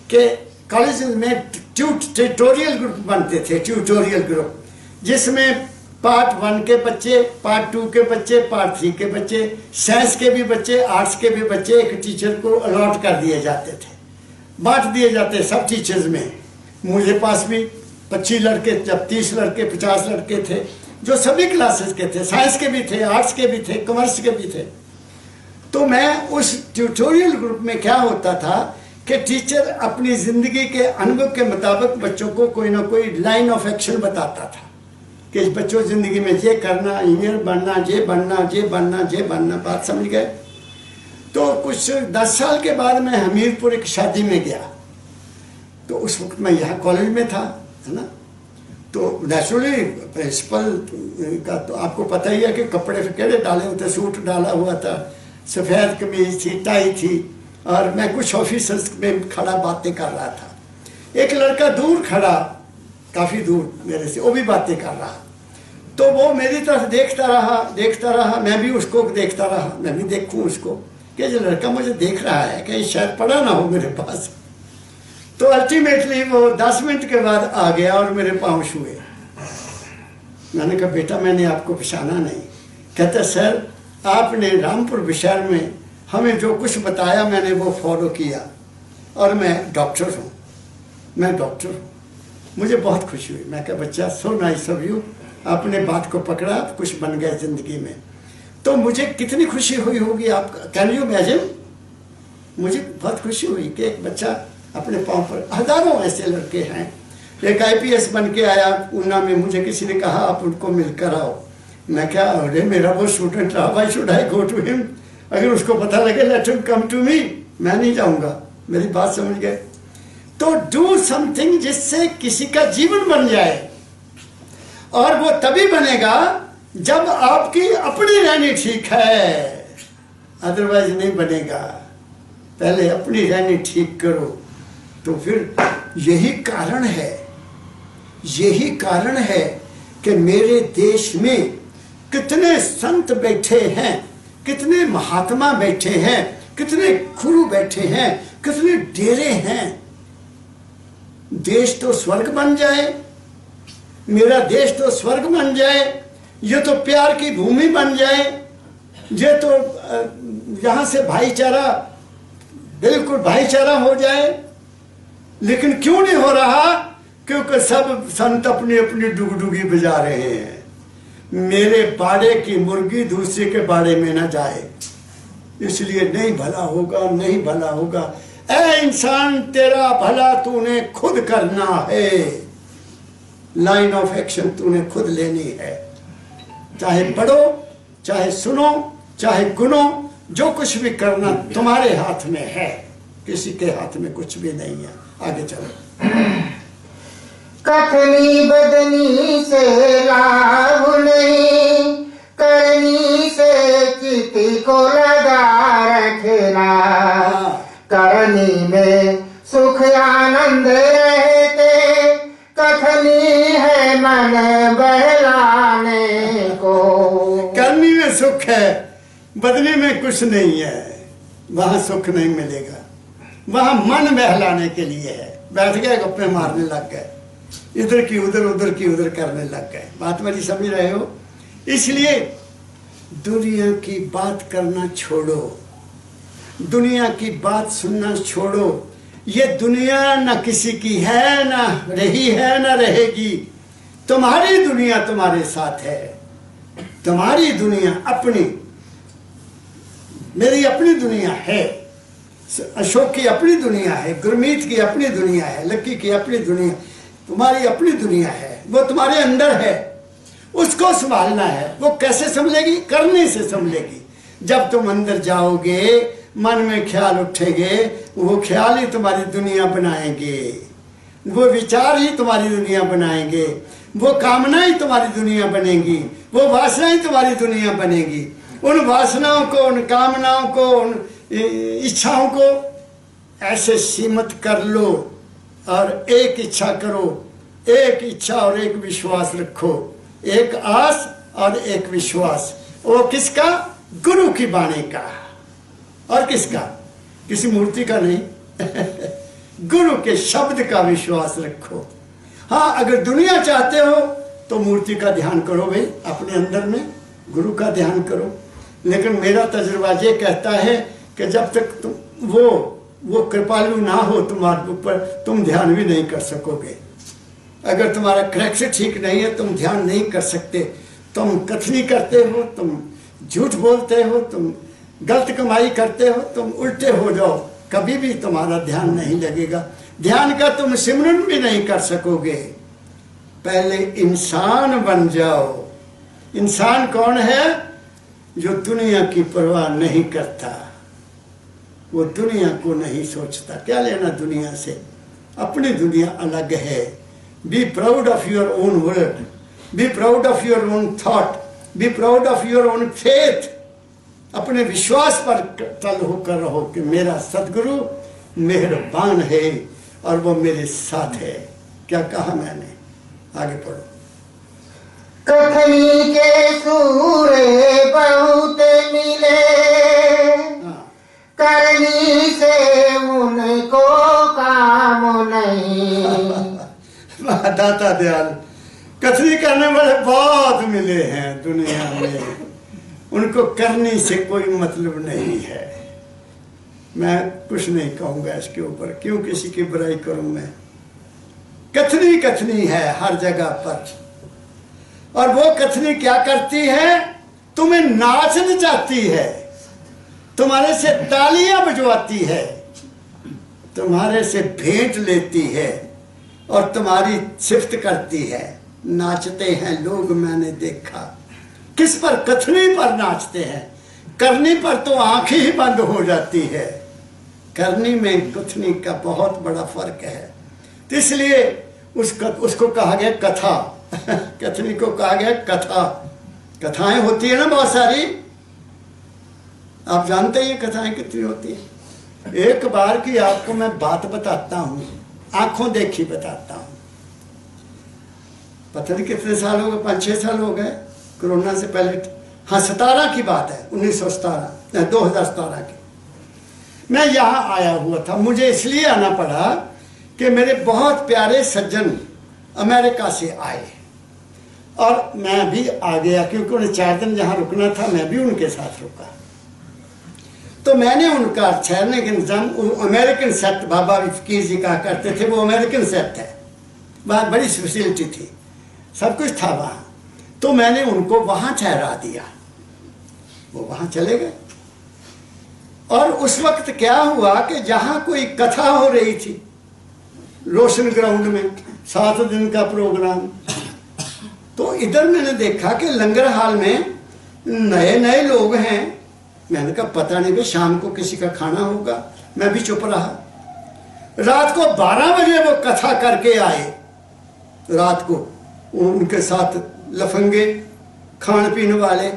कि कॉलेज में ट्यूटोरियल ग्रुप बनते थे, ट्यूटोरियल ग्रुप, जिसमें पार्ट 1 के बच्चे, पार्ट 2 के बच्चे, पार्ट 3 के बच्चे, साइंस के भी बच्चे, आर्ट्स के भी बच्चे एक टीचर को अलॉट कर दिए जाते थे, बांट दिए जाते सब टीचर्स में। मुझे पास भी 25 लड़के, जब 30 लड़के 50 लड़के थे जो सभी क्लासेस के थे, साइंस के भी थे, आर्ट्स के भी थे, कॉमर्स के भी थे। तो मैं उस ट्यूटोरियल ग्रुप में क्या होता था कि टीचर अपनी जिंदगी के अनुभव के मुताबिक बच्चों को कोई ना कोई लाइन ऑफ एक्शन बताता था कि बच्चों जिंदगी में ये करना, इंजीनियर बनना, ये बनना, ये बनना, ये बनना। बात समझ गए? तो कुछ 10 साल के बाद मैं हमीरपुर एक शादी में गया। तो उस वक्त मैं यहाँ कॉलेज में था, है ना। तो नेचुरली प्रिंसिपल का तो आपको पता ही है कि कपड़े केड़े डाले होते, सूट डाला हुआ था, सफ़ेद कमीज थी, टाई थी, और मैं कुछ ऑफिसर्स में खड़ा बातें कर रहा था। एक लड़का दूर खड़ा, काफ़ी दूर मेरे से, वो भी बातें कर रहा। तो वो मेरी तरफ देखता रहा, मैं भी उसको देखता रहा, मैं भी देखूं उसको कि जो लड़का मुझे देख रहा है कहीं शायद पड़ा ना हो मेरे पास। तो अल्टीमेटली वो 10 मिनट के बाद आ गया और मेरे पाँव छुए। मैंने कहा बेटा मैंने आपको पहचाना नहीं। कहता सर आपने रामपुर शहर में हमें जो कुछ बताया मैंने वो फॉलो किया और मैं डॉक्टर हूँ, मैं डॉक्टर हूँ। मुझे बहुत खुशी हुई। मैं कहा बच्चा सो नाइस ऑफ यू, आपने बात को पकड़ा, आप कुछ बन गए जिंदगी में। तो मुझे कितनी खुशी हुई होगी, आप कैन यू इमेजिन? मुझे बहुत खुशी हुई कि एक बच्चा अपने पाँव पर, हजारों ऐसे लड़के हैं। एक IPS बन के आया ऊना में, मुझे किसी ने कहा आप उनको मिलकर आओ। मैं क्या, अरे मेरा वो स्टूडेंट रहा, why should I go to him? अगर उसको पता लगे let him come to me, मैं नहीं जाऊंगा। मेरी बात समझ गए? तो डू समथिंग जिससे किसी का जीवन बन जाए, और वो तभी बनेगा जब आपकी अपनी रहनी ठीक है, अदरवाइज नहीं बनेगा। पहले अपनी रहनी ठीक करो। तो फिर यही कारण है कि मेरे देश में कितने संत बैठे हैं, कितने महात्मा बैठे हैं, कितने गुरु बैठे हैं, कितने डेरे हैं। देश तो स्वर्ग बन जाए, मेरा देश तो स्वर्ग बन जाए, ये तो प्यार की भूमि बन जाए, ये तो यहाँ से भाईचारा, बिल्कुल भाईचारा हो जाए। लेकिन क्यों नहीं हो रहा? क्योंकि सब संत अपनी अपनी डुगडुगी बजा रहे हैं। मेरे बाड़े की मुर्गी दूसरे के बाड़े में ना जाए, इसलिए नहीं भला होगा, नहीं भला होगा। ऐ इंसान, तेरा भला तूने खुद करना है, लाइन ऑफ एक्शन तूने खुद लेनी है। चाहे पढ़ो, चाहे सुनो, चाहे गुनो, जो कुछ भी करना तुम्हारे हाथ में है, किसी के हाथ में कुछ भी नहीं है। आगे चलो। कथनी बदनी से लाभ नहीं, करनी से चित्त को लगा रखना। करनी में सुख आनंद रहते, कथनी है मन बहलाने को। करनी में सुख है, बदनी में कुछ नहीं है, वहां सुख नहीं मिलेगा। वहां मन बहलाने के लिए है। बैठ गए, गप्पे मारने लग गए, इधर की उधर, उधर की उधर करने लग गए। बात मेरी समझ रहे हो? इसलिए दुनिया की बात करना छोड़ो, दुनिया की बात सुनना छोड़ो। ये दुनिया न किसी की है, ना रही है, ना रहेगी। तुम्हारी दुनिया तुम्हारे साथ है। तुम्हारी दुनिया अपनी, मेरी अपनी दुनिया है, अशोक की अपनी दुनिया है, गुरमीत की अपनी दुनिया है, लक्की की अपनी दुनिया, तुम्हारी अपनी दुनिया है। वो तुम्हारे अंदर है, उसको संभालना है। वो कैसे संभलेगी? करने से संभलेगी। जब तुम अंदर जाओगे, मन में ख्याल उठेंगे, वो ख्याल ही तुम्हारी दुनिया बनाएंगे, वो विचार ही तुम्हारी दुनिया बनाएंगे, वो कामना ही तुम्हारी दुनिया बनेगी, वो वासना ही तुम्हारी दुनिया बनेगी। उन वासनाओं को, उन कामनाओं को, उन इच्छाओं को ऐसे सीमित कर लो और एक इच्छा करो। एक इच्छा और एक विश्वास रखो, एक आस और एक विश्वास। वो किसका? गुरु की वाणी का। और किसका? किसी मूर्ति का नहीं। गुरु के शब्द का विश्वास रखो। हाँ, अगर दुनिया चाहते हो तो मूर्ति का ध्यान करो भाई, अपने अंदर में गुरु का ध्यान करो। लेकिन मेरा तजुर्बा ये कहता है कि जब तक तुम वो कृपालु ना हो तुम्हारे ऊपर, तुम ध्यान भी नहीं कर सकोगे। अगर तुम्हारा करेक्टर ठीक नहीं है, तुम ध्यान नहीं कर सकते। तुम कथनी करते हो, तुम झूठ बोलते हो, तुम गलत कमाई करते हो, तुम उल्टे हो जाओ, कभी भी तुम्हारा ध्यान नहीं लगेगा। ध्यान का तुम सिमरन भी नहीं कर सकोगे। पहले इंसान बन जाओ। इंसान कौन है? जो दुनिया की परवाह नहीं करता, वो दुनिया को नहीं सोचता। क्या लेना दुनिया से? अपनी दुनिया अलग है। Be proud of your own word, be proud of your own thought, be proud of your own faith. अपने विश्वास पर तल होकर रहो कि मेरा सदगुरु मेहरबान है और वो मेरे साथ है। क्या कहा मैंने? आगे पढ़ो। कथनी के सूरे बहुत मिले, करनी से उनको काम नहीं। दाता दयाल, कथनी करने वाले बहुत मिले हैं दुनिया में, उनको करने से कोई मतलब नहीं है। मैं कुछ नहीं कहूंगा इसके ऊपर, क्यों किसी की बुराई करूं मैं। कथनी कथनी है हर जगह पर। और वो कथनी क्या करती है? तुम्हें नाच नचाती है, तुम्हारे से तालियां बजवाती है, तुम्हारे से भेंट लेती है और तुम्हारी सिफ्त करती है। नाचते हैं लोग, मैंने देखा। किस पर? कथनी पर नाचते हैं। करनी पर तो आंखें ही बंद हो जाती है। करनी में कथनी का बहुत बड़ा फर्क है। तो इसलिए उसको कहा गया कथा। कथनी को कहा गया कथा। कथाएं होती है ना बहुत सारी, आप जानते हैं कथाएं कितनी होती है। एक बार की आपको मैं बात बताता हूं, आंखों देखी बताता हूं। पता नहीं कितने साल हो गए, 5-6 साल हो गए कोरोना से पहले। हाँ, 17 की बात है, 2017 की। मैं यहाँ आया हुआ था। मुझे इसलिए आना पड़ा कि मेरे बहुत प्यारे सज्जन अमेरिका से आए और मैं भी आ गया, क्योंकि उन्हें 4 दिन जहाँ रुकना था, मैं भी उनके साथ रुका। तो मैंने उनका ठहरने के इंतजाम, अमेरिकन सेट, बाबा फकीर जी कहा करते थे, वो अमेरिकन सेट है, वहाँ बड़ी फैसिलिटी थी, सब कुछ था वहाँ। तो मैंने उनको वहाँ ठहरा दिया, वो वहाँ चले गए। और उस वक्त क्या हुआ कि जहाँ कोई कथा हो रही थी रोशन ग्राउंड में, 7 दिन का प्रोग्राम, तो इधर मैंने देखा कि लंगर हाल में नए नए लोग हैं। मैंने कहा पता नहीं भाई शाम को किसी का खाना होगा, मैं भी चुप रहा। रात को 12 बजे वो कथा करके आए, रात को उनके साथ लफंगे खान पीने वाले,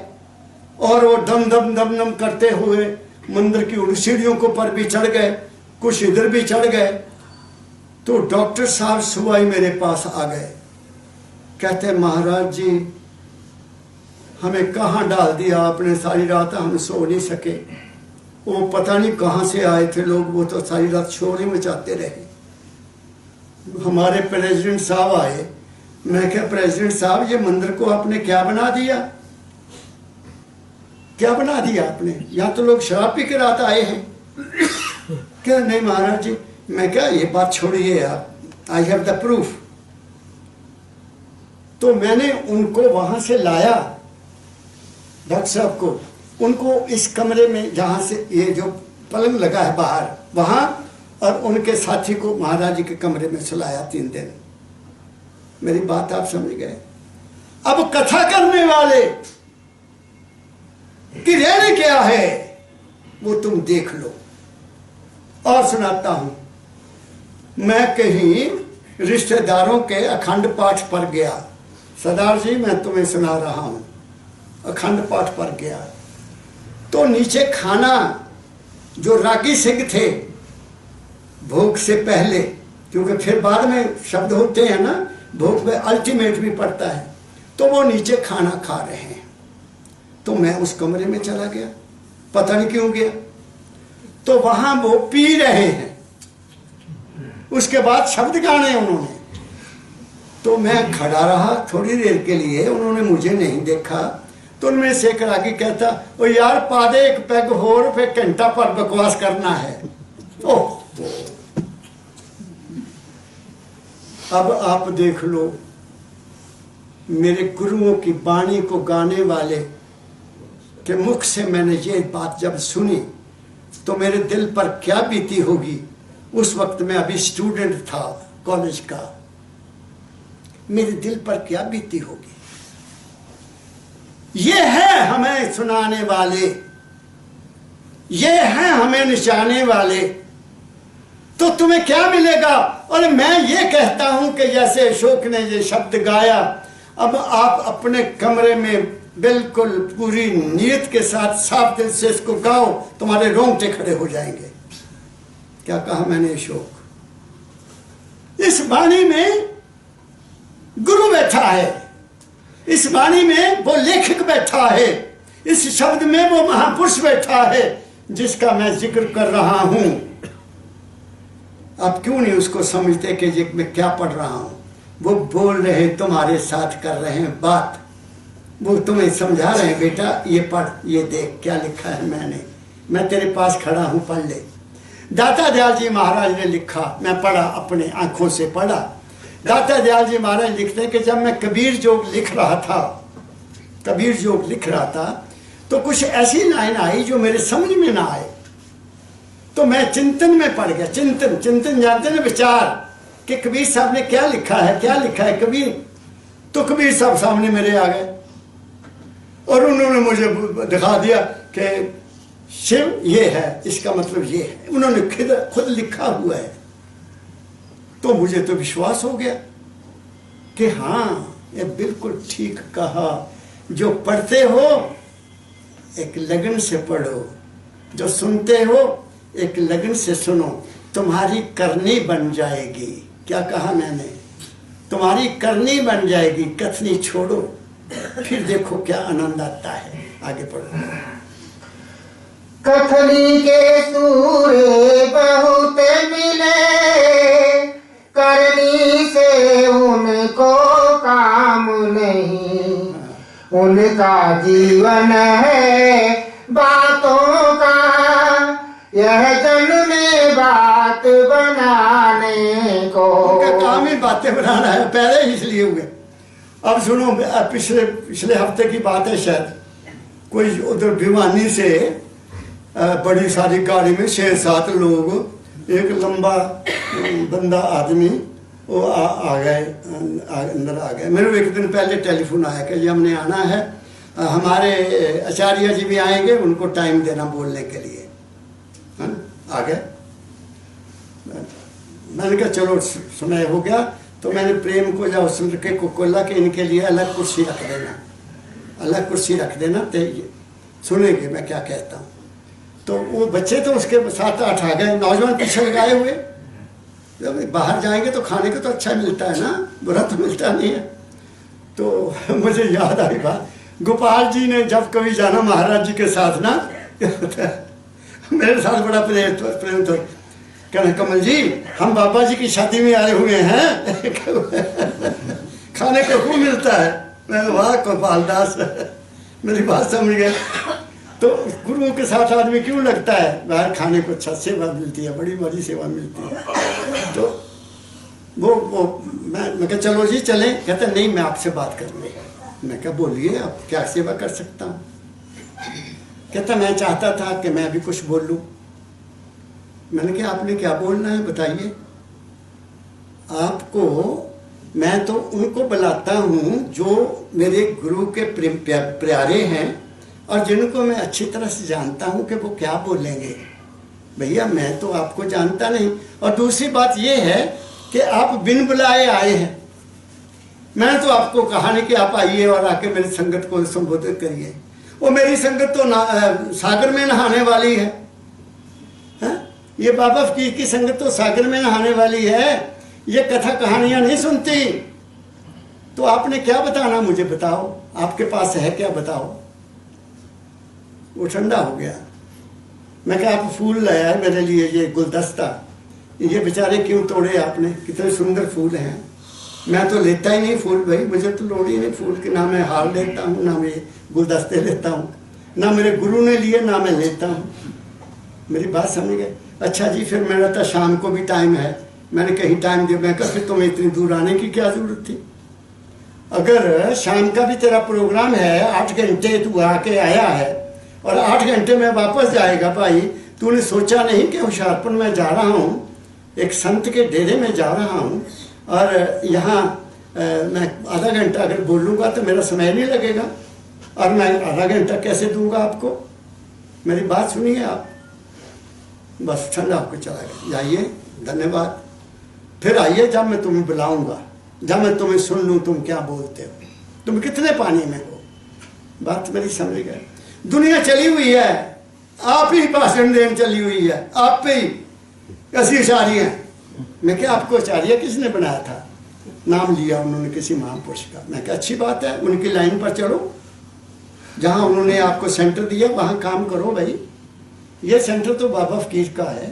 और वो दम दम दम दम करते हुए मंदिर की उन सीढ़ियों को पर भी चढ़ गए, कुछ इधर भी चढ़ गए। तो डॉक्टर साहब सुबह ही मेरे पास आ गए, कहते महाराज जी हमें कहाँ डाल दिया आपने, सारी रात हम सो नहीं सके। वो पता नहीं कहाँ से आए थे लोग, वो तो सारी रात शोर ही मचाते रहे। हमारे प्रेसिडेंट साहब आए, मैं क्या प्रेसिडेंट साहब ये मंदिर को आपने क्या बना दिया, क्या बना दिया आपने, यहाँ तो लोग शराब पी के रात आए हैं। क्या नहीं महाराज जी, मैं क्या ये बात छोड़िए आप, आई हैव द प्रूफ। तो मैंने उनको वहां से लाया, डॉक्टर साहब को, उनको इस कमरे में जहां से ये जो पलंग लगा है बाहर, वहां, और उनके साथी को महाराज जी के कमरे में सुलाया 3 दिन। मेरी बात आप समझ गए। अब कथा करने वाले की रेणी क्या है वो तुम देख लो। और सुनाता हूं, मैं कहीं रिश्तेदारों के अखंड पाठ पर गया, सरदार जी मैं तुम्हें सुना रहा हूं, अखंड पाठ पर गया तो नीचे खाना, जो रागी सिंह थे भोग से पहले, क्योंकि फिर बाद में शब्द होते हैं ना, भोग में अल्टीमेट भी पड़ता है, तो वो नीचे खाना खा रहे हैं। तो मैं उस कमरे में चला गया, पता नहीं क्यों गया, तो वहां वो पी रहे हैं, उसके बाद शब्द गाने उन्होंने। तो मैं खड़ा रहा थोड़ी देर के लिए, उन्होंने मुझे नहीं देखा। तो उनमें से एक रागी कहता, ओ यार पा दे एक पैग होर, फिर घंटा पर बकवास करना है। ओह, अब आप देख लो, मेरे गुरुओं की वाणी को गाने वाले के मुख से मैंने ये बात जब सुनी तो मेरे दिल पर क्या बीती होगी। उस वक्त मैं अभी स्टूडेंट था कॉलेज का, मेरे दिल पर क्या बीती होगी। ये है हमें सुनाने वाले, ये है हमें निचाने वाले, तो तुम्हें क्या मिलेगा। और मैं ये कहता हूं कि जैसे अशोक ने ये शब्द गाया, अब आप अपने कमरे में बिल्कुल पूरी नीयत के साथ साफ दिल से इसको गाओ, तुम्हारे रोंगटे खड़े हो जाएंगे। क्या कहा मैंने अशोक, इस वाणी में गुरु बैठा है, इस वाणी में वो लेखक बैठा है, इस शब्द में वो महापुरुष बैठा है जिसका मैं जिक्र कर रहा हूं। आप क्यों नहीं उसको समझते कि ये मैं क्या पढ़ रहा हूं। वो बोल रहे तुम्हारे साथ कर रहे हैं बात, वो तुम्हें समझा रहे हैं बेटा ये पढ़, ये देख क्या लिखा है मैंने, मैं तेरे पास खड़ा हूं, पढ़ ले। दाता दयाल जी महाराज ने लिखा, मैं पढ़ा, अपने आंखों से पढ़ा। दाता दयाल जी महाराज लिखते हैं कि जब मैं कबीर जोग लिख रहा था, कबीर जोग लिख रहा था, तो कुछ ऐसी लाइन आई जो मेरे समझ में ना आए, तो मैं चिंतन में पड़ गया। चिंतन, चिंतन जानते हैं विचार, कि कबीर साहब ने क्या लिखा है, क्या लिखा है कबीर। तो कबीर साहब सामने मेरे आ गए और उन्होंने मुझे दिखा दिया कि शिव ये है, इसका मतलब ये है, उन्होंने खुद लिखा हुआ है। तो मुझे तो विश्वास हो गया कि हाँ ये बिल्कुल ठीक कहा। जो पढ़ते हो एक लगन से पढ़ो, जो सुनते हो एक लगन से सुनो, तुम्हारी करनी बन जाएगी। क्या कहा मैंने, तुम्हारी करनी बन जाएगी, कथनी छोड़ो, फिर देखो क्या आनंद आता है। आगे पढ़ो। कथनी के सूरे बहुत मिले, करनी से उनको काम नहीं, उनका जीवन है बातों का, यह जन में बात बात बनाने को। उनका काम ही बातें बनाना है, पहले ही इसलिए हुए। अब सुनो, पिछले पिछले हफ्ते की बात है शायद, कोई उधर भिवानी से बड़ी सारी गाड़ी में 6-7 लोग, एक लंबा बंदा आदमी वो आ गए, अंदर आ गए। मेरे को एक दिन पहले टेलीफोन आया कि हमने आना है, हमारे आचार्य जी भी आएंगे, उनको टाइम देना बोलने के लिए, है ना। आ गए, मैंने कहा चलो समय हो गया। तो मैंने प्रेम को या उस लड़के को बोला कि इनके लिए अलग कुर्सी रख देना, अलग कुर्सी रख देना, तो सुनेंगे मैं क्या कहता हूँ। तो वो बच्चे तो उसके 7-8 आ गए, नौजवान पीछे लगाए हुए। जब बाहर जाएंगे तो खाने को तो अच्छा मिलता है ना, बुरा तो मिलता नहीं है। तो मुझे याद आई बात, गोपाल जी ने जब कभी जाना महाराज जी के साथ ना, मेरे साथ बड़ा प्रेम था। कहना कमल जी हम बाबा जी की शादी में आए हुए हैं, खाने को खूब मिलता है। मैं वाह गोपाल दास, मेरी बात समझ गए। तो गुरुओं के साथ आदमी क्यों लगता है, बाहर खाने को अच्छा सेवा मिलती है, बड़ी बड़ी सेवा मिलती है। तो वो मैं कहा चलो जी चलें। कहते नहीं मैं आपसे बात करनी है। मैं क्या बोलिए, आप क्या सेवा कर सकता हूँ। कहता मैं चाहता था कि मैं भी कुछ बोल लूँ। मैंने कहा आपने क्या बोलना है बताइए। आपको मैं तो उनको बुलाता हूँ जो मेरे गुरु के प्यारे हैं और जिनको मैं अच्छी तरह से जानता हूँ कि वो क्या बोलेंगे। भैया मैं तो आपको जानता नहीं, और दूसरी बात ये है कि आप बिन बुलाए आए हैं। मैंने तो आपको कहा नहीं कि आप आइए और आके मेरी संगत को संबोधित करिए। वो मेरी संगत तो सागर में नहाने वाली है, ये बाबा फकीर की संगत तो सागर में नहाने वाली है, ये कथा कहानियां नहीं सुनती। तो आपने क्या बताना मुझे बताओ, आपके पास है क्या बताओ। वो ठंडा हो गया। मैं कहा आप फूल लाया है मेरे लिए, ये गुलदस्ता, ये बेचारे क्यों तोड़े आपने, कितने सुंदर फूल हैं। मैं तो लेता ही नहीं फूल भाई, मुझे तो लोड़ ही नहीं फूल की, ना मैं हार लेता हूँ, ना मैं गुलदस्ते लेता हूँ, ना मेरे गुरु ने लिए, ना मैं लेता हूँ। मेरी बात समझ गए। अच्छा जी, फिर मेरा तो शाम को भी टाइम है, मैंने कहीं टाइम दिया। मैं कहा फिर तुम्हें इतनी दूर आने की क्या जरूरत थी। अगर शाम का भी तेरा प्रोग्राम है, 8 घंटे तू आके आया है और 8 घंटे में वापस जाएगा भाई, तूने सोचा नहीं कि होशियारपुर में जा रहा हूँ, एक संत के डेरे में जा रहा हूँ, और यहाँ मैं आधा घंटा अगर बोलूँगा तो मेरा समय नहीं लगेगा, और मैं आधा घंटा कैसे दूंगा आपको। मेरी बात सुनिए आप। बस ठंडा होकर चला गया। जाइए, धन्यवाद, फिर आइए जब मैं तुम्हें बुलाऊंगा, जब मैं तुम्हें सुन लूँ तुम क्या बोलते हो, तुम कितने पानी में हो। बात मेरी समझ गए। दुनिया चली हुई है, आप ही भाषण देने चली हुई है, आप पे ही ऐसी आचार्य हैं। मैं क्या आपको आचार्य किसने बनाया था, नाम लिया उन्होंने किसी महापुरुष का। मैं क्या अच्छी बात है, उनकी लाइन पर चलो, जहाँ उन्होंने आपको सेंटर दिया वहाँ काम करो भाई। ये सेंटर तो बाबा फकीर का है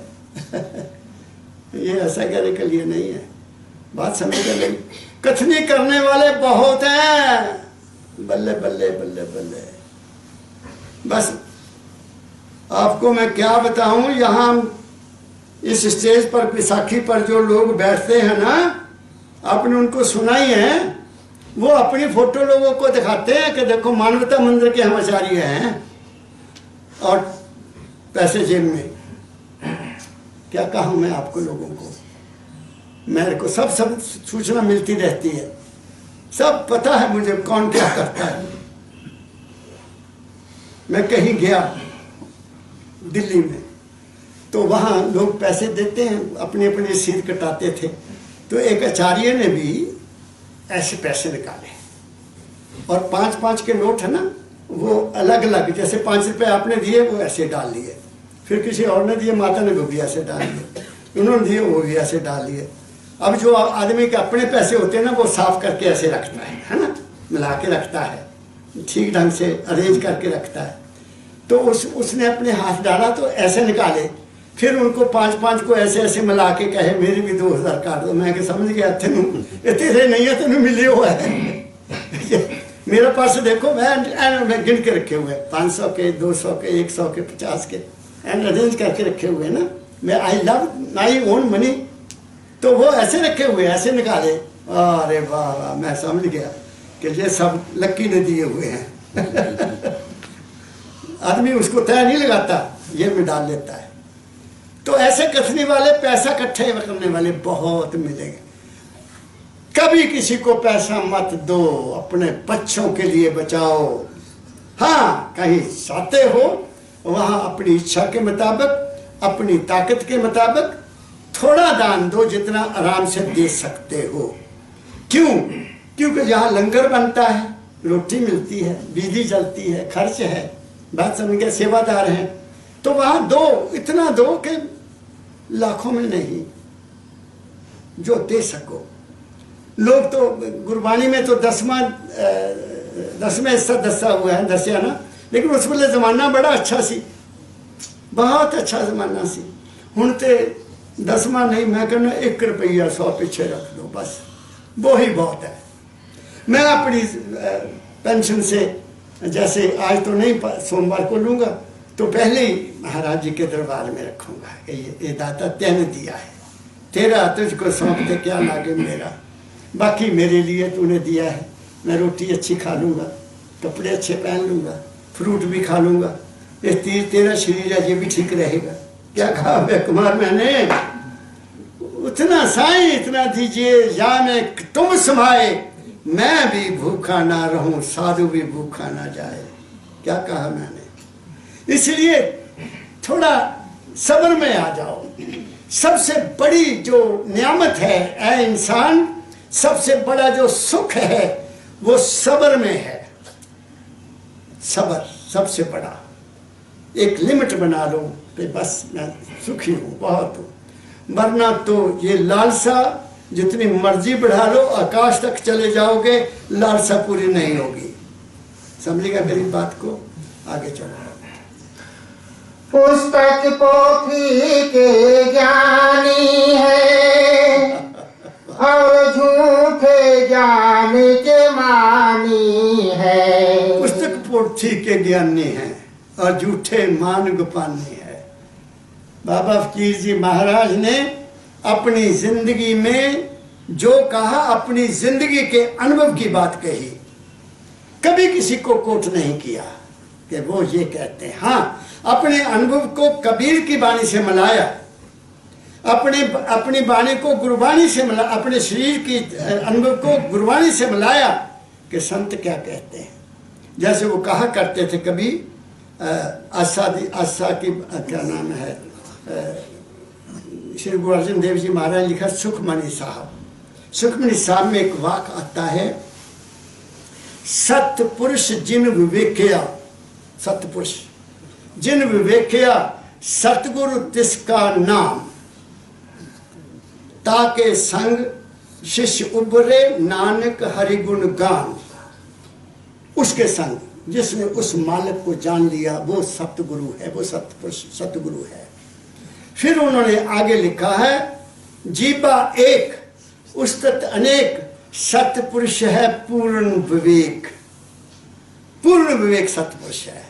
ये ऐसा कहने के लिए नहीं है। बात समझ गए। कथनी करने वाले बहुत हैं, बल्ले बल्ले बल्ले बल्ले। बस आपको मैं क्या बताऊं, यहाँ इस स्टेज पर बैसाखी पर जो लोग बैठते हैं ना, आपने उनको सुना ही है, वो अपनी फोटो लोगों को दिखाते हैं कि देखो मानवता मंदिर के हम आचार्य हैं, और पैसे जेब में। क्या कहूँ मैं आपको लोगों को, मेरे को सब सूचना मिलती रहती है, सब पता है मुझे कौन क्या करता है। मैं कहीं गया दिल्ली में, तो वहाँ लोग पैसे देते हैं, अपने अपने सिर कटाते थे। तो एक आचार्य ने भी ऐसे पैसे निकाले, और 5-5 के नोट है ना, वो अलग अलग, जैसे 5 रुपए आपने दिए वो ऐसे डाल लिए, फिर किसी और ने दिए, माता ने वो भी ऐसे डाल लिए, उन्होंने दिए वो भी ऐसे डाल लिए। अब जो आदमी के अपने पैसे होते हैं ना, वो साफ करके ऐसे रखता है ना, मिला के रखता है, ठीक ढंग से अरेंज करके रखता है। तो उसने अपने हाथ डाला तो ऐसे निकाले, फिर उनको 5-5 को ऐसे ऐसे मिला के कहे मेरी भी 2000 काट दो। मैं समझ गया तेरे नहीं है, तेन मिले हुआ है मेरे पास देखो, मैं गिन के रखे हुए 500 के, 200 के, 100 के, 50 के, एंड अरेंज करके रखे हुए ना। मैं I love my own money, तो वो ऐसे रखे हुए, ऐसे निकाले, अरे वाह वाह, मैं समझ गया कि ये सब लक्की ने दिए हुए हैं। आदमी उसको तय नहीं लगाता, ये में डाल लेता है। तो ऐसे कथनी वाले, पैसा इकट्ठे करने वाले बहुत मिलेंगे। कभी किसी को पैसा मत दो, अपने बच्चों के लिए बचाओ। हाँ, कहीं जाते हो वहां अपनी इच्छा के मुताबिक, अपनी ताकत के मुताबिक थोड़ा दान दो, जितना आराम से दे सकते हो। क्यों? क्योंकि जहाँ लंगर बनता है, रोटी मिलती है, बिजली जलती है, खर्च है, बात समझ के, सेवादार हैं, तो वहाँ दो, इतना दो कि लाखों में नहीं, जो दे सको। लोग तो गुरबानी में तो 10वें हिस्सा दसा हुआ है, दसिया ना, लेकिन उस वेले जमाना बड़ा अच्छा सी, बहुत अच्छा जमाना सी। हुण ते 10वां नहीं, मैं कहना 1 रुपया 100 पीछे रख दो, बस वो ही बहुत है। मैं अपनी पेंशन से, जैसे आज तो नहीं, सोमवार को लूँगा, तो पहले ही महाराज जी के दरबार में रखूँगा कि ये दाता तैने दिया है, तेरा तुझको सौंप दे, क्या लागे मेरा, बाकी मेरे लिए तूने दिया है। मैं रोटी अच्छी खा लूँगा, कपड़े अच्छे पहन लूँगा, फ्रूट भी खा लूँगा, ये तेरा शरीर है, ये भी ठीक रहेगा। क्या कहा वे कुमार मैंने, उतना साईं इतना दीजिए, जाने तुम समाए, मैं भी भूखा ना रहूं, साधु भी भूखा ना जाए। क्या कहा मैंने? इसलिए थोड़ा सब्र में आ जाओ। सबसे बड़ी जो नियामत है ऐ इंसान, सबसे बड़ा जो सुख है वो सब्र में है। सब्र सबसे बड़ा, एक लिमिट बना लो कि बस मैं सुखी हूँ, बहुत हूँ। वरना तो ये लालसा जितनी मर्जी बढ़ा लो, आकाश तक चले जाओगे, लालसा पूरी नहीं होगी। समझिएगा मेरी बात को, आगे चलो। पुस्तक पोथी के ज्ञानी है और झूठे ज्ञान के मानी है। पुस्तक पोथी के ज्ञानी है और झूठे मान गुपानी है। बाबा फकीर जी महाराज ने अपनी जिंदगी में जो कहा, अपनी जिंदगी के अनुभव की बात कही, कभी किसी को कोट नहीं किया कि वो ये कहते हैं। हाँ, अपने अनुभव को कबीर की बाणी से मिलाया, अपनी बाणी को गुरबाणी से मिलाया, अपने शरीर की अनुभव को गुरबाणी से मिलाया कि संत क्या कहते हैं। जैसे वो कहा करते थे कभी, आशा की क्या नाम है, श्री गुरु अर्जन देव जी महाराज लिखा सुखमणि साहब। सुखमणि साहब में एक वाक आता है, सतपुरुष जिन विवेकिया, सतपुरुष जिन विवेकिया, सतगुरु तिसका नाम, ताके संग शिष्य उबरे, नानक हरिगुण गान। उसके संग जिसने उस मालिक को जान लिया, वो सतगुरु है, वो सतपुरुष सतगुरु है। फिर उन्होंने आगे लिखा है, जीवा एक उस्तत अनेक, सतपुरुष है पूर्ण विवेक। पूर्ण विवेक सतपुरुष है,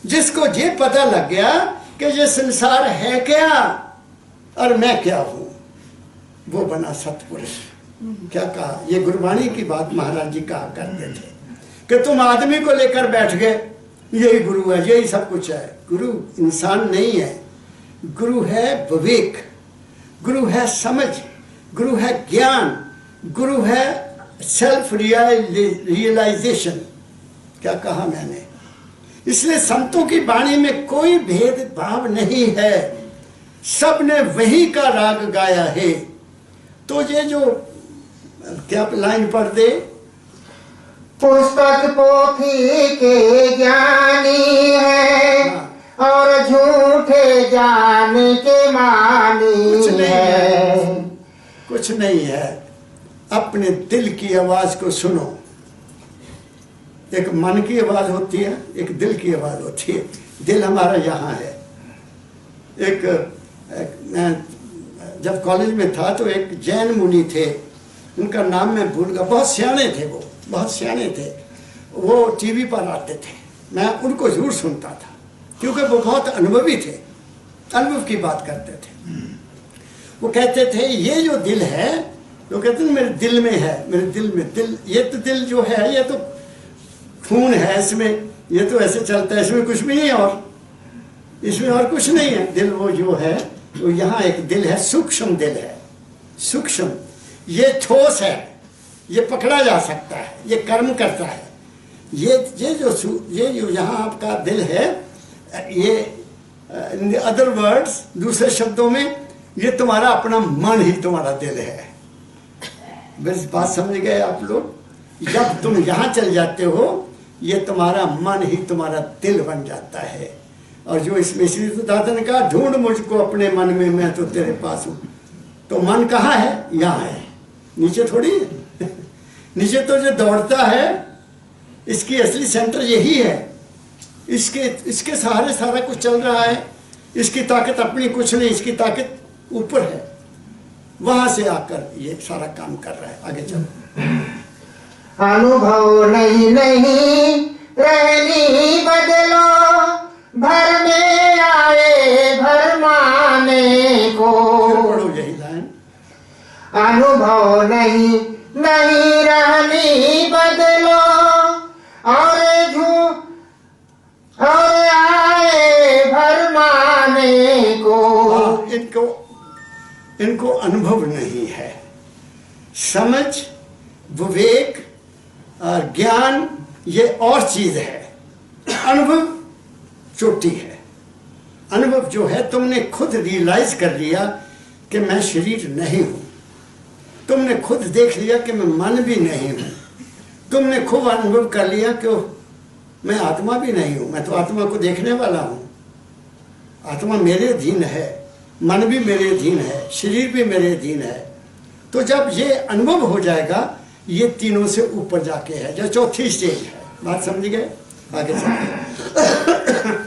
जिसको ये पता लग गया कि ये संसार है क्या और मैं क्या हूं, वो बना सतपुरुष। क्या कहा? ये गुरबाणी की बात महाराज जी कहा करते थे कि तुम आदमी को लेकर बैठ गए, यही गुरु है, यही सब कुछ है। गुरु इंसान नहीं है, गुरु है विवेक, गुरु है समझ, गुरु है ज्ञान, गुरु है सेल्फ रियलाइजेशन। क्या कहा मैंने? इसलिए संतों की वाणी में कोई भेदभाव नहीं है, सबने वही का राग गाया है। तो ये जो क्या लाइन पढ़ दे, पुस्तक पोथी के ज्ञानी है और झूठे ज्ञान के मानी है। कुछ नहीं है, अपने दिल की आवाज को सुनो। एक मन की आवाज होती है, एक दिल की आवाज होती है। दिल हमारा यहाँ है। मैं जब कॉलेज में था तो एक जैन मुनि थे, उनका नाम मैं भूल गया, बहुत सियाने थे, वो बहुत सियाने थे। वो टीवी पर आते थे, मैं उनको जरूर सुनता था क्योंकि वो बहुत अनुभवी थे। अनुभव की बात करते थे। वो कहते थे ये जो दिल है, वो कहते हैं मेरे दिल में है, मेरे दिल में, दिल, ये तो दिल जो है ये तो खून है, इसमें ये तो ऐसे चलता है, इसमें कुछ भी नहीं है, और इसमें और कुछ नहीं है। दिल वो जो है, वो यहाँ एक दिल है, सूक्ष्म दिल है, सूक्ष्म, ये ठोस है, ये पकड़ा जा सकता है, ये कर्म करता है। ये जो यहाँ आपका दिल है, ये इन अदर वर्ड्स, दूसरे शब्दों में, ये तुम्हारा अपना मन ही तुम्हारा दिल है। बस बात समझ गए आप लोग? जब तुम यहाँ चल जाते हो, ये तुम्हारा मन ही तुम्हारा दिल बन जाता है। और जो इसमें श्री दाता ने कहा, ढूंढ मुझको अपने मन में, मैं तो तेरे पास हूँ। तो मन कहाँ है? यहाँ है, नीचे थोड़ी है। नीचे तो जो दौड़ता है, इसकी असली सेंटर यही है। इसके सहारे सारा कुछ चल रहा है। इसकी ताकत अपनी कुछ नहीं, इसकी ताकत ऊपर है, वहां से आकर ये सारा काम कर रहा है। आगे चलो। अनुभव नहीं रहनी बदलो, भर में आए भरमाने को। पढ़ो यही लाइन। अनुभव नहीं रहनी बदलो, और आए भरमाने को। इनको अनुभव नहीं है। समझ, विवेक और ज्ञान ये और चीज है, अनुभव चोटी है। अनुभव जो है, तुमने खुद रियलाइज कर लिया कि मैं शरीर नहीं हूं, तुमने खुद देख लिया कि मैं मन भी नहीं हूं, तुमने खूब अनुभव कर लिया कि मैं आत्मा भी नहीं हूं, मैं तो आत्मा को देखने वाला हूं। आत्मा मेरे अधीन है, मन भी मेरे अधीन है, शरीर भी मेरे अधीन है। तो जब ये अनुभव हो जाएगा, ये तीनों से ऊपर जाके है, जो चौथी स्टेज है। बात समझ गए? आगे चलते।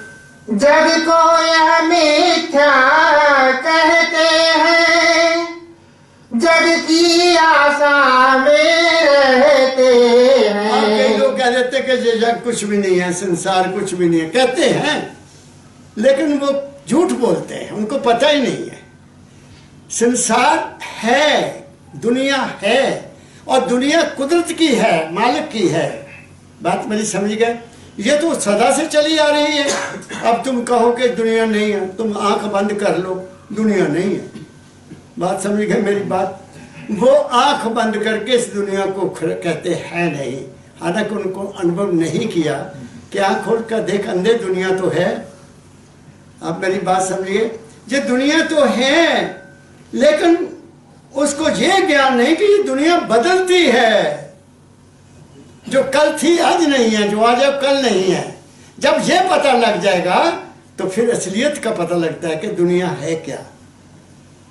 जग को यह मिथ्या कहते हैं, जग की आशा में रहते हैं। कई लोग कह देते कि ये जग कुछ भी नहीं है, संसार कुछ भी नहीं है, कहते हैं, लेकिन वो झूठ बोलते हैं, उनको पता ही नहीं है। संसार है, दुनिया है, और दुनिया कुदरत की है, मालिक की है। बात मेरी समझ गए? ये तो सदा से चली आ रही है। अब तुम कहो कि दुनिया नहीं है, तुम आंख बंद कर लो, दुनिया नहीं है। बात समझ गए मेरी बात? वो आंख बंद करके इस दुनिया को कहते हैं नहीं, हालांकि उनको अनुभव नहीं किया कि आंख खोल कर देख, अंधे दुनिया तो है। आप मेरी बात समझिए, ये दुनिया तो है, लेकिन उसको ये ज्ञान नहीं कि ये दुनिया बदलती है। जो कल थी आज नहीं है, जो आज है कल नहीं है। जब ये पता लग जाएगा तो फिर असलियत का पता लगता है कि दुनिया है क्या।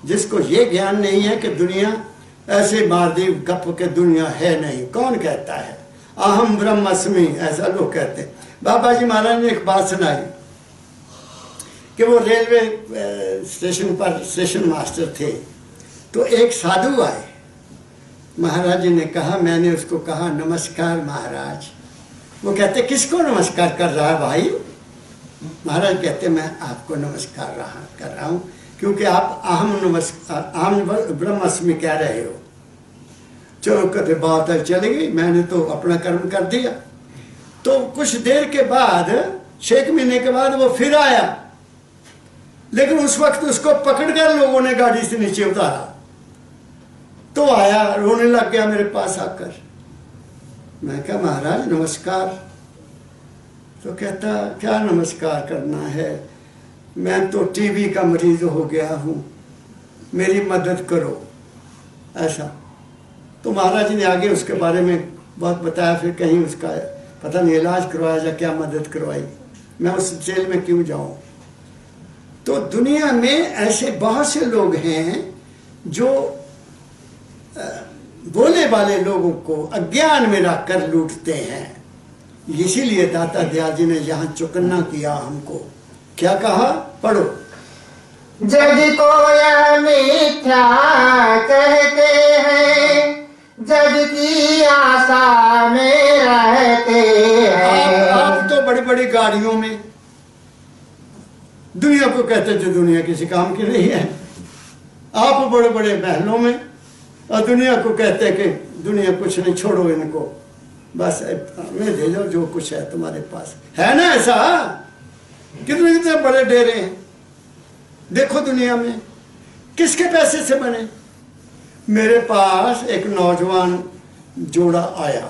जिसको ये ज्ञान नहीं है कि दुनिया ऐसे मार दी गप के दुनिया है नहीं, कौन कहता है? अहम ब्रह्मास्मि, ऐसा लोग कहते हैं। बाबा जी महाराज ने एक बात सुनाई कि वो रेलवे स्टेशन पर स्टेशन मास्टर थे, तो एक साधु आए। महाराज जी ने कहा, मैंने उसको कहा नमस्कार महाराज। वो कहते किसको नमस्कार कर रहा है भाई? महाराज कहते मैं आपको नमस्कार कर रहा हूँ, क्योंकि आप अहम ब्रह्मास्मि कह रहे हो। चलो कहते बात चली गई, मैंने तो अपना कर्म कर दिया। तो कुछ देर के बाद, 6 महीने के बाद वो फिर आया, लेकिन उस वक्त उसको पकड़कर लोगों ने गाड़ी से नीचे उतारा। तो आया, रोने लग गया मेरे पास आकर। मैं कहा महाराज नमस्कार। तो कहता क्या नमस्कार करना है, मैं तो टीबी का मरीज हो गया हूँ, मेरी मदद करो, ऐसा। तो महाराज ने आगे उसके बारे में बहुत बताया। फिर कहीं उसका पता नहीं इलाज करवाया या क्या मदद करवाई, मैं उस जेल में क्यों जाऊँ। तो दुनिया में ऐसे बहुत से लोग हैं जो बोले वाले लोगों को अज्ञान में रखकर लूटते हैं। इसीलिए दाता दयाल जी ने यहाँ चौकन्ना किया हमको। क्या कहा? पढ़ो। जग को यह मिथ्या कहते हैं, जग की आशा में रहते हैं। आप तो बड़ी बड़ी गाड़ियों में, दुनिया को कहते थे दुनिया किसी काम की नहीं है, आप बड़े बड़े महलों में, और दुनिया को कहते हैं कि दुनिया कुछ नहीं, छोड़ो इनको, बस हमें दे दो जो कुछ है तुम्हारे पास। है ना ऐसा? कितने कितने बड़े डेरे हैं देखो दुनिया में, किसके पैसे से बने। मेरे पास एक नौजवान जोड़ा आया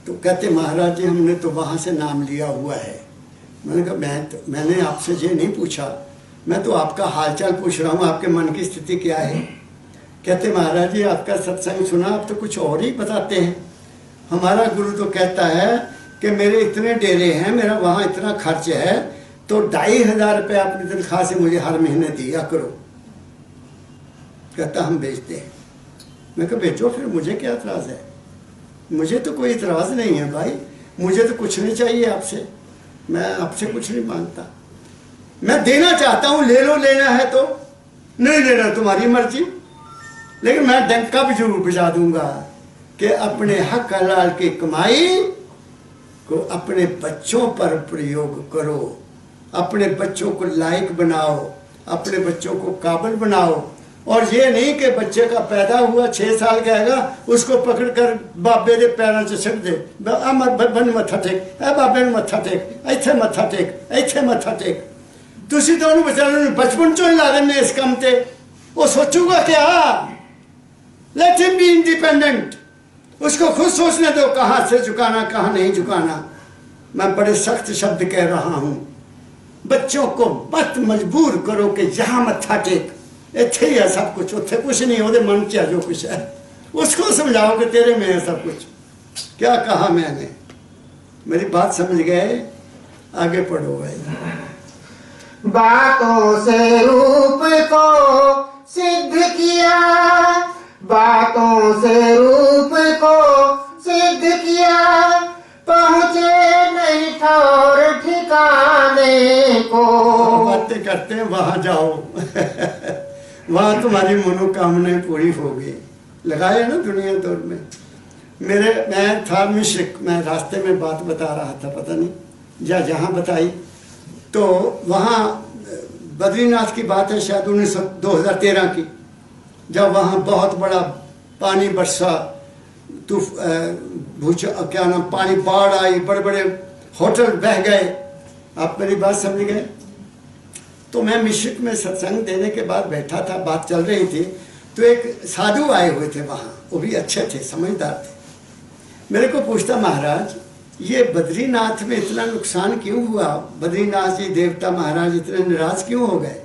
तो कहते महाराज जी हमने तो वहां से नाम लिया हुआ है। मैंने कहा मैंने आपसे ये नहीं पूछा, मैं तो आपका हालचाल पूछ रहा हूँ, आपके मन की स्थिति क्या है। कहते महाराज जी आपका सत्संग सुना, आप तो कुछ और ही बताते हैं। हमारा गुरु तो कहता है कि मेरे इतने डेरे हैं, मेरा वहाँ इतना खर्च है, तो 2500 रुपये अपनी तनख्वाह से मुझे हर महीने दिया करो। कहता हम बेचते हैं। मैं कहा बेचो फिर, मुझे क्या एतराज़ है, मुझे तो कोई एतराज़ नहीं है भाई, मुझे तो कुछ नहीं चाहिए आपसे, मैं आपसे कुछ नहीं मांगता, मैं देना चाहता हूँ, ले लो, लेना है तो, नहीं लेना तुम्हारी मर्जी, लेकिन मैं डंका भी जरूर बजा दूंगा कि अपने हक हलाल की कमाई को अपने बच्चों पर प्रयोग करो, अपने बच्चों को लायक बनाओ, अपने बच्चों को काबिल बनाओ। और ये नहीं कि बच्चे का पैदा हुआ 6 साल का हैगा, उसको पकड़ कर बाबे के पैरों से छड़ दे, बन मत्था टेक, बाबे ने मत्था टेक, इत्थे मत्था टेक, इत्थे मत्था टेक। तुसी तो उन्होंने बेचारे बचपन चो ही ला देने इस काम ते, वो सोचूगा क्या? लेट हिम बी इंडिपेंडेंट, उसको खुद सोचने दो कहाँ से झुकाना कहाँ नहीं झुकाना। मैं बड़े सख्त शब्द कह रहा हूँ, बच्चों को मत मजबूर करो कि यहाँ मत्था टेक, इत्थे ही है सब कुछ, उत्थे कुछ नहीं, ओदे मन च जो कुछ है उसको समझाओ कि तेरे में है सब कुछ। क्या कहा मैंने? मेरी बात समझ गए? आगे पढ़ो भाई। बातों से रूप को सिद्ध किया, बातों से रूप को सिद्ध किया, पहुँचे नहीं ठौर ठिकाने को। बातें करते हैं वहां जाओ वहां तुम्हारी मनोकामनाएं पूरी होगी। लगाए ना दुनिया दौर में। मैं था मिश्रिक, मैं रास्ते में बात बता रहा था, पता नहीं जहाँ बताई तो वहाँ बद्रीनाथ की बात है शायद 2013 की, जब वहाँ बहुत बड़ा पानी बरसा, क्या नाम, पानी बाढ़ आई, बड़े बड़े होटल बह गए। आप मेरी बात समझ गए? तो मैं मिश्रिक में सत्संग देने के बाद बैठा था, बात चल रही थी, तो एक साधु आए हुए थे वहाँ, वो भी अच्छे थे, समझदार थे। मेरे को पूछता महाराज ये बद्रीनाथ में इतना नुकसान क्यों हुआ, बद्रीनाथ जी देवता महाराज इतने नाराज क्यों हो गए?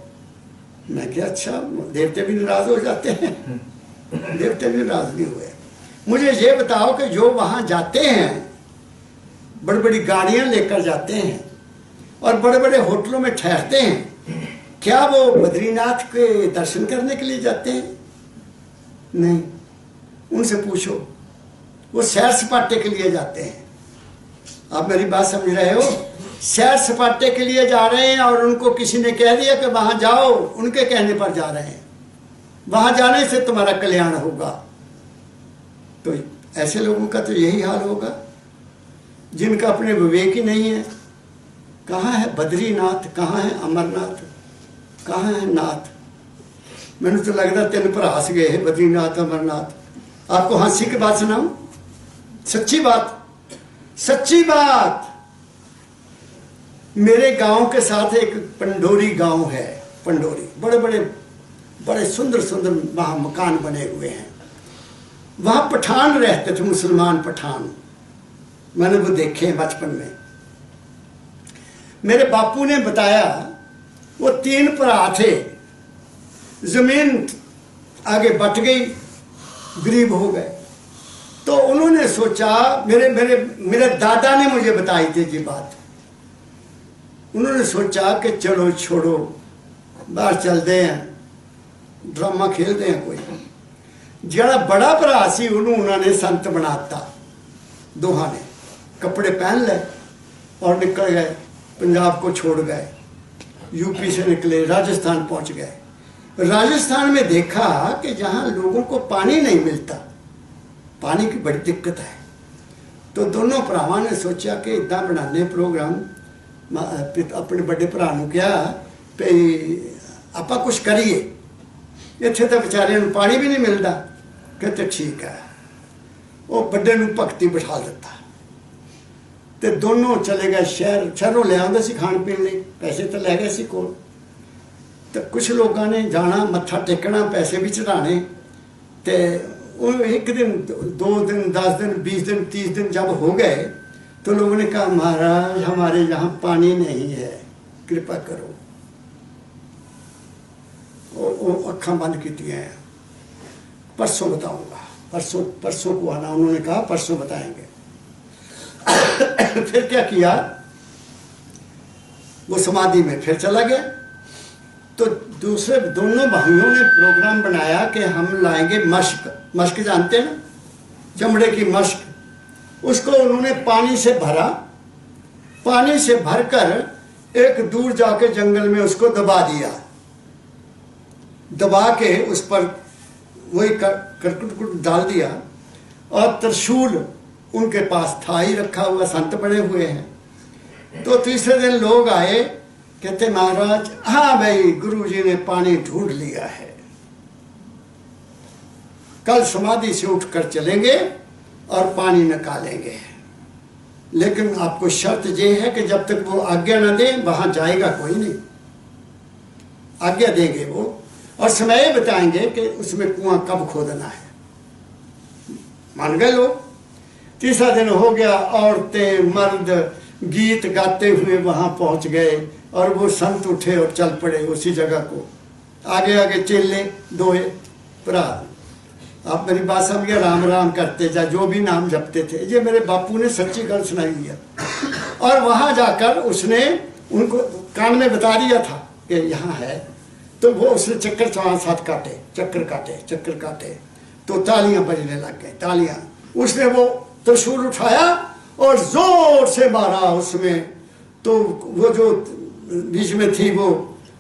मैं क्या अच्छा देवते भी नाराज हो जाते हैं? देवते भी नाराज नहीं हुए। मुझे ये बताओ कि जो वहाँ जाते हैं, बड़ी बड़ी गाड़ियाँ लेकर जाते हैं और बड़े बड़े होटलों में ठहरते हैं, क्या वो बद्रीनाथ के दर्शन करने के लिए जाते हैं? नहीं। उनसे पूछो, वो सैर सपाटे के लिए जाते हैं। आप मेरी बात समझ रहे हो? सैर सपाटे के लिए जा रहे हैं और उनको किसी ने कह दिया कि वहां जाओ, उनके कहने पर जा रहे हैं, वहां जाने से तुम्हारा कल्याण होगा। तो ऐसे लोगों का तो यही हाल होगा जिनका अपने विवेक ही नहीं है। कहाँ है बद्रीनाथ, कहाँ है अमरनाथ, कहाँ है नाथ? मैंने तो लगता 3 भरास गए हैं, बद्रीनाथ अमरनाथ। आपको हंसी की बात सुनाऊं? सच्ची बात, सच्ची बात। मेरे गांव के साथ एक पंडोरी गांव है, पंडोरी, बड़े बड़े बड़े सुंदर सुंदर वहां मकान बने हुए हैं। वहां पठान रहते थे, मुसलमान पठान, मैंने वो देखे बचपन में। मेरे बापू ने बताया वो 3 भरा थे, जमीन आगे बट गई, गरीब हो गए। तो उन्होंने सोचा, मेरे दादा ने मुझे बताई थी ये बात। उन्होंने सोचा कि चलो छोड़ो, बाहर चलते हैं, ड्रामा खेलते हैं कोई। जरा बड़ा भरा सी उन्होंने संत बनाता। दोहा ने कपड़े पहन ले और निकल गए, पंजाब को छोड़ गए, यूपी से निकले, राजस्थान पहुंच गए। राजस्थान में देखा कि जहां लोगों को पानी नहीं मिलता, पानी की बड़ी दिक्कत है। तो दोनों भरावां ने सोचा कि इदा बनाने प्रोग्राम, अपने बड़े भरा नूं कहा भई आपां कुछ करिए, इत्थे तो बेचारे नूं पानी भी नहीं मिलता। कहते ठीक है। वो बड़े नूं भगती बिठा दिता ते दोनों चले गए शहर। शहरों ले आंदे सी खाण पीण लई, पैसे तो लै गए सी कोल। तो कुछ लोगों ने जाना मत्था टेकना, पैसे भी चढ़ाने। तो वो एक दिन 2 दिन 10 दिन 20 दिन 30 दिन जब हो गए तो लोगों ने कहा महाराज हमारे यहाँ पानी नहीं है, कृपा करो। वो अखा बंद की हैं, परसों बताऊंगा, परसों को आना। उन्होंने कहा परसों बताएंगे। फिर क्या किया, वो समाधि में फिर चला गया। तो दूसरे दोनों भाइयों ने प्रोग्राम बनाया कि हम लाएंगे मश्क। मश्क जानते हैं ना, चमड़े की मश्क। उसको उन्होंने पानी से भरा, पानी से भरकर एक दूर जाके जंगल में उसको दबा दिया। दबा के उस पर वही करकुट डाल दिया। और त्रिशूल उनके पास था ही रखा हुआ, संत बने हुए हैं। तो तीसरे दिन लोग आए, कहते महाराज हाँ भाई गुरुजी ने पानी ढूंढ लिया है, कल समाधि से उठकर चलेंगे और पानी निकालेंगे। लेकिन आपको शर्त यह है कि जब तक वो आज्ञा न दे वहां जाएगा कोई नहीं। आज्ञा देंगे वो और समय बताएंगे कि उसमें कुआं कब खोदना है। मान गए लोग। तीसरा दिन हो गया, औरतें मर्द गीत गाते हुए वहां पहुंच गए और वो संत उठे और चल पड़े उसी जगह को। आगे आगे चेले दोए भरा, आप मेरी बात समझ गए, राम राम करते जा, जो भी नाम जपते थे। ये मेरे बापू ने सच्ची गल सुनाई है। और वहां जाकर उसने उनको कान में बता दिया था कि यहाँ है। तो वो उसने चक्कर 4-7 काटे, चक्कर काटे तो तालियां बजने लग गई, तालियां। उसने वो त्रिशूल उठाया और जोर से मारा उसमें। तो वो जो बीच में थी वो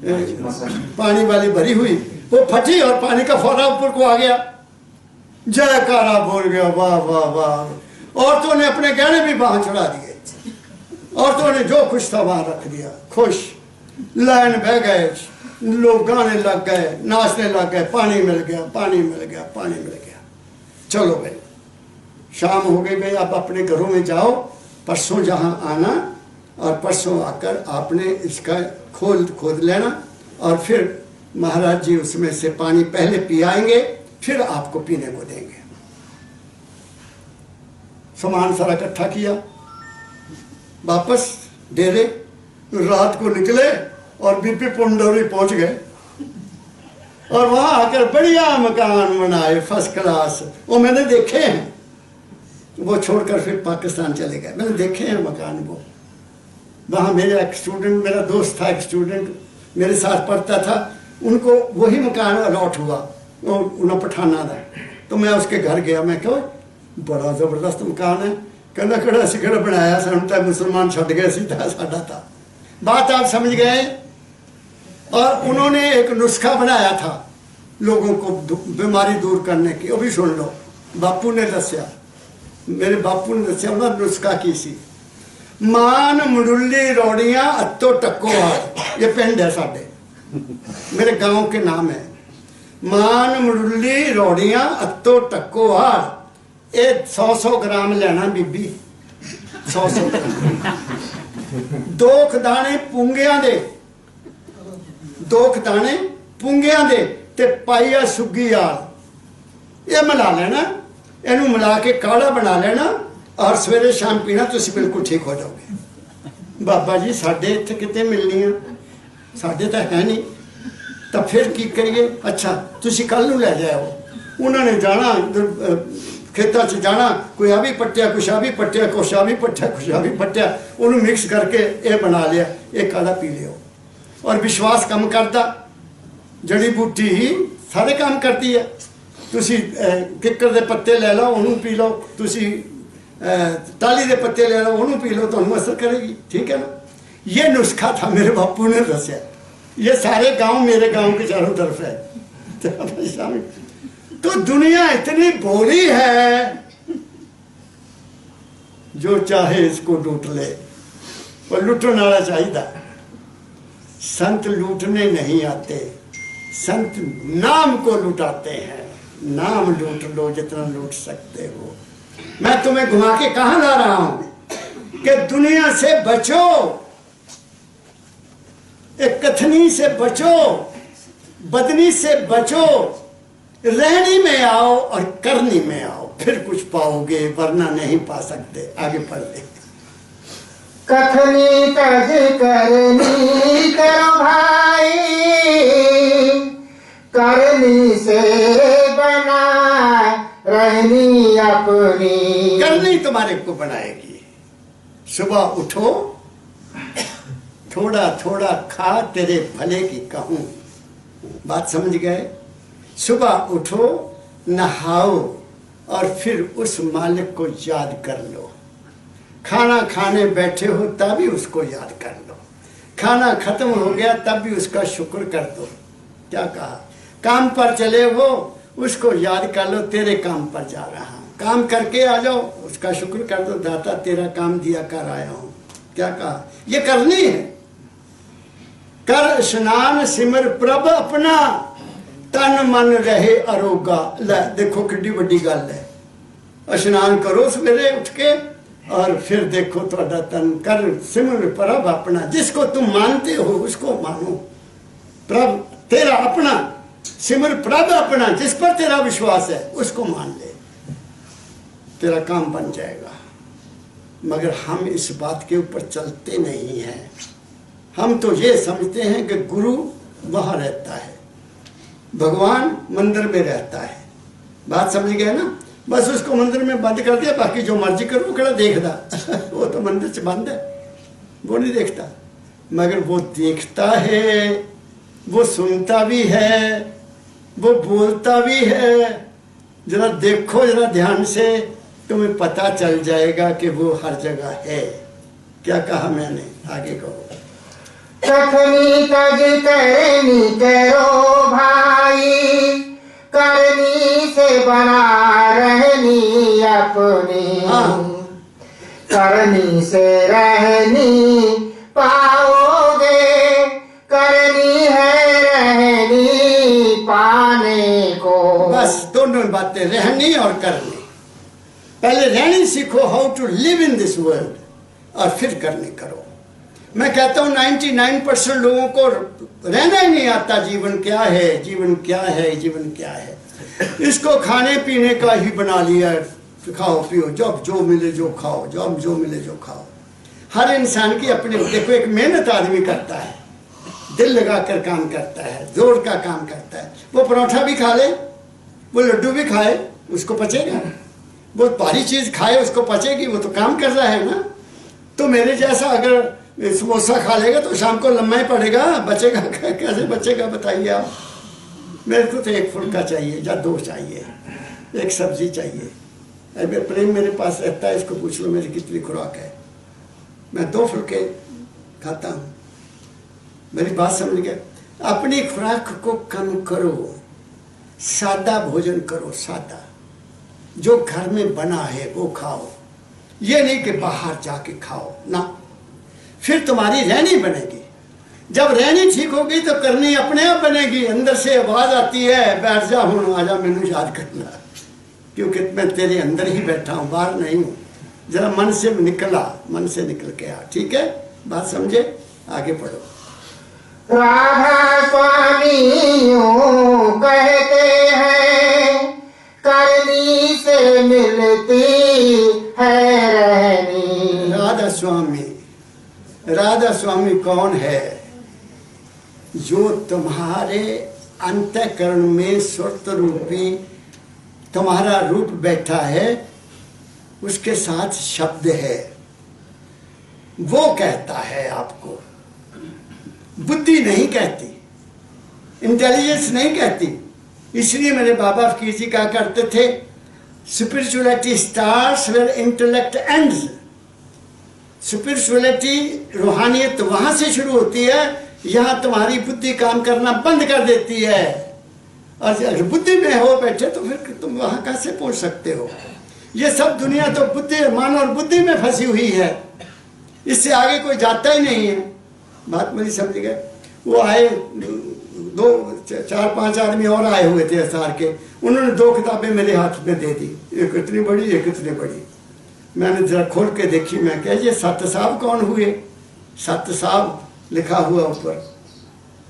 पानी वाली भरी हुई, वो फटी और पानी का फौरा ऊपर को आ गया। जयकारा बोल गया, वाह वाह वाह। औरतों ने अपने गहने भी वहां चढ़ा दिए। औरतों ने जो कुछ था वहां रख दिया, खुश। लाइन बह गए, लोग गाने लग गए, नाचने लग गए। पानी मिल गया, पानी मिल गया, पानी मिल गया। चलो भाई शाम हो गई भाई, आप अपने घरों में जाओ। परसों जहां आना और परसों आकर आपने इसका खोद लेना और फिर महाराज जी उसमें से पानी पहले पियाएंगे, फिर आपको पीने को देंगे। सामान सारा इकट्ठा किया, वापस डेरे रात को निकले और बीपी पुंडोरी पहुंच गए। और वहां आकर बढ़िया मकान बनाए, फर्स्ट क्लास। वो मैंने देखे हैं। वो छोड़कर फिर पाकिस्तान चले गए, मैंने देखे हैं मकान वो। वहाँ मेरा एक स्टूडेंट, मेरा दोस्त था, एक स्टूडेंट मेरे साथ पढ़ता था, उनको वही मकान अलॉट हुआ, उन्हें पठाना था। तो मैं उसके घर गया, मैं क्यों बड़ा जबरदस्त मकान है। कहना कड़ा सिकड़ा बनाया सन तो मुसलमान छट गए सीधा साडा था। बात आप समझ गए। और उन्होंने एक नुस्खा बनाया था लोगों को बीमारी दूर करने की, वो भी सुन लो। बापू ने दसिया, मेरे बापू ने दसिया उन्होंने नुस्खा की सी। मान मड़ुली रौड़ियां अत्तो टक्कोहार, ये पिंड है साडे, मेरे गांव के नाम है। मान मड़ुली रौड़ियां अत्तो टक्कोहार, ये 100-100 ग्राम लेना बीबी, 100-100 ग्राम। 2 खदाने पुंगियां दे, 2 खदाने पुंगियां दे ते पाइया सुग्गी आल, ये मिला लेना। इनू मिला के काढ़ा बना लेना और सवेरे शाम पीना, तुम बिल्कुल ठीक हो जाओगे। बाबा जी साढ़े इत्थे कितने मिलनी, साढ़े तो है नहीं। तो फिर की करिए? अच्छा तुम कल नूं लै जाओ। उन्होंने जाना खेतों च जाना, कोई आ भी पट्टिया, कुछ आ भी पट्टिया, कुछ आ भी पट्टिया, कुछ आ भी पट्टिया, उन्होंने मिक्स करके ये बना लिया, ये काढ़ा पी लियो। और विश्वास कम करता, जड़ी बूटी ही सारे काम करती है। तुसी किक्कर दे पत्ते ले लो, उन्होंने पी लो, तुसी टाली दे पत्ते ले लो, उन्होंने पी लो, तो असर करेगी। ठीक है ना। ये नुस्खा था, मेरे बापू ने दसिया। ये सारे गांव मेरे गांव के चारों तरफ है। तो दुनिया इतनी भोली है, जो चाहे इसको लूट ले। और लुटने वाला चाहिए। संत लूटने नहीं आते, संत नाम को लुटाते हैं। नाम लूट लो जितना लूट सकते हो। मैं तुम्हें घुमा के कहां ला रहा हूं कि दुनिया से बचो, एक कथनी से बचो, बदनी से बचो, रहनी में आओ और करनी में आओ, फिर कुछ पाओगे, वरना नहीं पा सकते। आगे पढ़ ले। कथनी तज करनी करो भाई, करनी से बना रहनी अपनी। करनी तुम्हारे को बनाएगी। सुबह उठो, थोड़ा थोड़ा खा, तेरे भले की कहूं। बात समझ गए? सुबह उठो, नहाओ और फिर उस मालिक को याद कर लो। खाना खाने बैठे हो तब भी उसको याद कर लो। खाना खत्म हो गया तब भी उसका शुक्र कर दो। क्या कहा? काम पर चले हो, उसको याद कर लो, तेरे काम पर जा रहा हूं। काम करके आ जाओ, उसका शुक्र कर दो, दाता तेरा काम दिया कर आया हूं। क्या कहा? ये करनी है। कर स्नान सिमर प्रभ अपना, तन मन रहे अरोगा। ले देखो किड्डी बड़ी गल है। स्नान करो सवेरे उठ के और फिर देखो थोड़ा तन कर सिमर प्रभ अपना। जिसको तुम मानते हो उसको मानो। प्रभ तेरा अपना, सिमर प्रभ अपना, जिस पर तेरा विश्वास है उसको मान ले, तेरा काम बन जाएगा। मगर हम इस बात के ऊपर चलते नहीं हैं। हम तो ये समझते हैं कि गुरु वहां रहता है, भगवान मंदिर में रहता है। बात समझ गए ना? बस उसको मंदिर में बंद कर दिया, बाकी जो मर्जी करो वो कड़ा देखता। वो तो मंदिर से बंद है, वो नहीं देखता। मगर वो देखता है, वो सुनता भी है, वो बोलता भी है। जरा देखो, जरा ध्यान से, तुम्हें पता चल जाएगा कि वो हर जगह है। क्या कहा मैंने? आगे कहो। कथनी तज करनी करो भाई, करनी से बना रहनी अपनी। हाँ। करनी से रहनी पाओगे, करनी है रहनी पाने को। बस दोनों बातें, रहनी और करनी। पहले रहनी सीखो, how to live in this world, और फिर करनी करो। मैं कहता हूं 99% लोगों को रहना ही नहीं आता। जीवन क्या है, जीवन क्या है, जीवन क्या है। इसको खाने पीने का ही बना लिया। खाओ पियो, जब जो मिले जो खाओ, जब जो मिले जो खाओ। हर इंसान की अपनी, देखो एक मेहनत आदमी करता है, दिल लगाकर काम करता है, जोर का काम करता है। वो परोठा भी खा ले, वो लड्डू भी खाए, उसको पचेगा। वो भारी चीज खाए, उसको पचेगी, वो तो काम कर रहा है ना। तो मेरे जैसा अगर समोसा खा लेगा तो शाम को लम्बा ही पड़ेगा, बचेगा कैसे बचेगा बताइए आप। मेरे को तो एक फुल्का चाहिए या दो चाहिए, एक सब्जी चाहिए। अरे प्रेम मेरे पास रहता है, इसको पूछ लो मेरी कितनी खुराक है। मैं 2 फुल्के खाता हूँ। मेरी बात समझ गए? अपनी खुराक को कम करो, सादा भोजन करो, सादा जो घर में बना है वो खाओ। ये नहीं कि बाहर जाके खाओ ना, फिर तुम्हारी रहनी बनेगी। जब रहनी ठीक होगी तो करनी अपने आप बनेगी। अंदर से आवाज आती है, बैठ जा हूं, आजा मैनू याद करना, क्योंकि मैं तेरे अंदर ही बैठा हूं, बाहर नहीं हूं। जरा मन से निकला, मन से निकल के आ। ठीक है, बात समझे? आगे पढ़ो। राधा स्वामी यूं कहते हैं, करनी से मिलती है रहनी। राधा स्वामी, राधा स्वामी कौन है? जो तुम्हारे अंतःकरण में सुरत रूपी तुम्हारा रूप बैठा है, उसके साथ शब्द है, वो कहता है आपको। बुद्धि नहीं कहती, इंटेलिजेंस नहीं कहती। इसलिए मेरे बाबा फकीर जी कहा करते थे, spirituality starts where intellect ends. Spirituality, रूहानियत वहां से शुरू होती है, यहां तुम्हारी बुद्धि काम करना बंद कर देती है। और अगर बुद्धि में हो बैठे तो फिर तुम वहां कैसे पहुंच सकते हो? ये सब दुनिया तो बुद्धि, मन और बुद्धि में फंसी हुई है। इससे आगे कोई जाता ही नहीं है। बात मेरी समझ गए। वो आए, 4-5 आदमी और आए हुए थे एसआर के, उन्होंने 2 किताबें मेरे हाथ में दे दी, एक इतनी बड़ी एक इतनी बड़ी। मैंने जरा खोल के देखी, मैं कहा ये सत साहब कौन हुए? सत साहब लिखा हुआ ऊपर।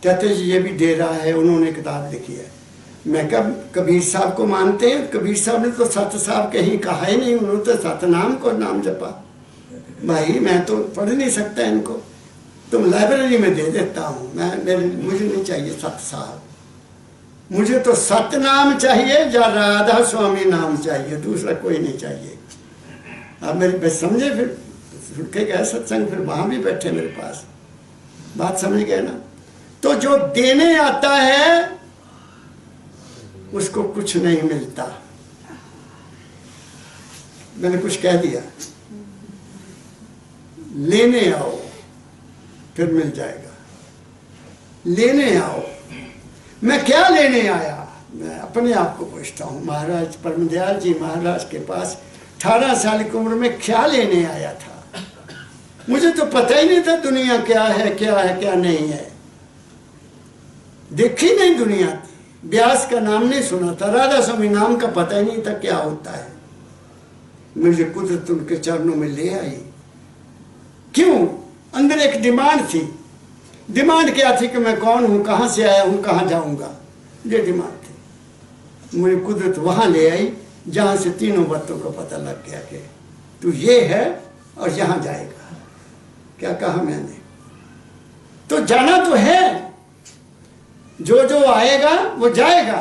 कहते जी ये भी डेरा है, उन्होंने किताब लिखी है। मैं कब कबीर साहब को मानते हैं? कबीर साहब ने तो सत साहब कहीं कहा ही नहीं, उन्होंने तो सतनाम को नाम जपा। भाई मैं तो पढ़ नहीं सकता इनको, तुम लाइब्रेरी में दे देता हूँ मैं, मुझे नहीं चाहिए सत साहब, मुझे तो सतनाम चाहिए या राधा स्वामी नाम चाहिए, दूसरा कोई नहीं चाहिए। अब मेरे समझे? फिर सुन के गए सत्संग, फिर वहां भी बैठे मेरे पास। बात समझ गए ना? तो जो देने आता है उसको कुछ नहीं मिलता। मैंने कुछ कह दिया, लेने आओ फिर मिल जाएगा। लेने आओ। मैं क्या लेने आया? मैं अपने आप को पूछता हूँ। महाराज परमदयाल जी महाराज के पास 18 साल की उम्र में क्या लेने आया था? मुझे तो पता ही नहीं था दुनिया क्या है क्या नहीं है। देखी नहीं दुनिया थी, व्यास का नाम नहीं सुना था, राधा स्वामी नाम का पता ही नहीं था क्या होता है। मुझे कुदरत उनके चरणों में ले आई। क्यों? अंदर एक डिमांड थी। डिमांड क्या थी? कि मैं कौन हूं, कहां से आया हूं, कहां जाऊंगा। ये डिमांड थी। मुझे कुदरत वहां ले आई जहां से तीनों बातों का पता लग गया कि तू ये है और यहां जाएगा। क्या कहा मैंने? तो जाना तो है, जो जो आएगा वो जाएगा,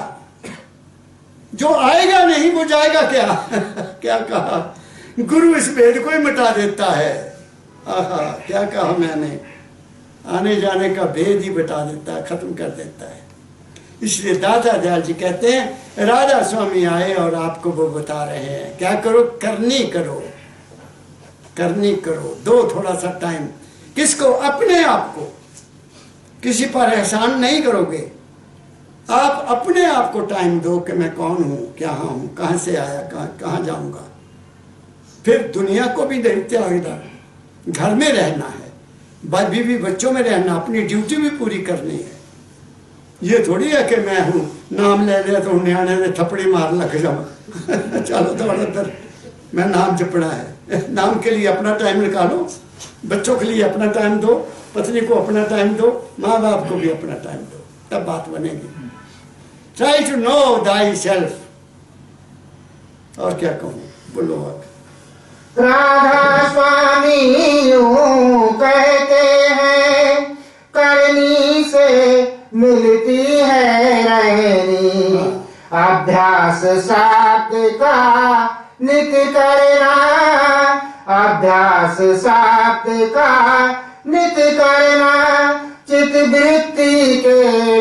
जो आएगा नहीं वो जाएगा क्या? क्या कहा? गुरु इस भेद को ही मिटा देता है। आहा, क्या कहा मैंने? आने जाने का भेद ही मिटा देता है, खत्म कर देता है। इसलिए दादा दयाल जी कहते हैं राधा स्वामी आए और आपको वो बता रहे हैं क्या करो, करनी करो, करनी करो। दो थोड़ा सा टाइम। किसको? अपने आप को। किसी पर एहसान नहीं करोगे, आप अपने आप को टाइम दो कि मैं कौन हूं, क्या हूं, कहां से आया, कहां जाऊंगा। फिर दुनिया को भी देखते हो, इधर घर में रहना है, बीवी बच्चों में रहना, अपनी ड्यूटी भी पूरी करनी है। ये थोड़ी है कि मैं हूं, नाम ले लिया तो न्याणे ने थप्पड़ी मार लग जाऊं। चलो थोड़ा उधर, मैं नाम जपना है। नाम के लिए अपना टाइम निकालो, बच्चों के लिए अपना टाइम दो, पत्नी को अपना टाइम दो, माँ बाप को भी अपना टाइम दो, तब बात बनेगी। Try to know thy self. और क्या कहूँ, बोलो आप। राधा स्वामी यूं कहते हैं, करनी से मिलती है रहनी। अभ्यास साध्य का नित करना, अभ्यास साध्य का नित करना, चित वृत्ति के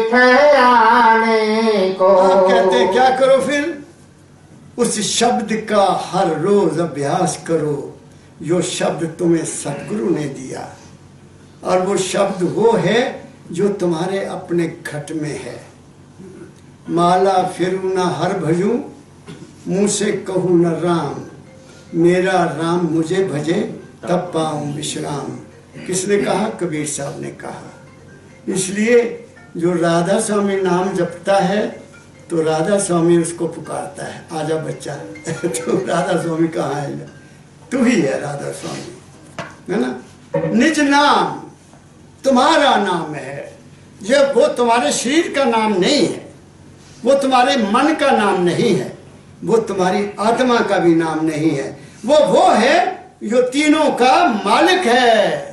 ठहराने को। आप कहते हैं क्या करो फिर? उस शब्द का हर रोज अभ्यास करो जो शब्द तुम्हें सदगुरु ने दिया। और वो शब्द वो है जो तुम्हारे अपने घट में है। माला फिरू न हर भजूं, मुँह से कहूँ न राम, मेरा राम मुझे भजे तब पाऊं विश्राम। किसने कहा? कबीर साहब ने कहा। इसलिए जो राधा स्वामी नाम जपता है तो राधा स्वामी उसको पुकारता है, आजा बच्चा। तो राधा स्वामी कहाँ है? तू ही है राधा स्वामी, है ना। निज नाम तुम्हारा नाम है। ये वो तुम्हारे शरीर का नाम नहीं है, वो तुम्हारे मन का नाम नहीं है, वो तुम्हारी आत्मा का भी नाम नहीं है। वो है जो तीनों का मालिक है।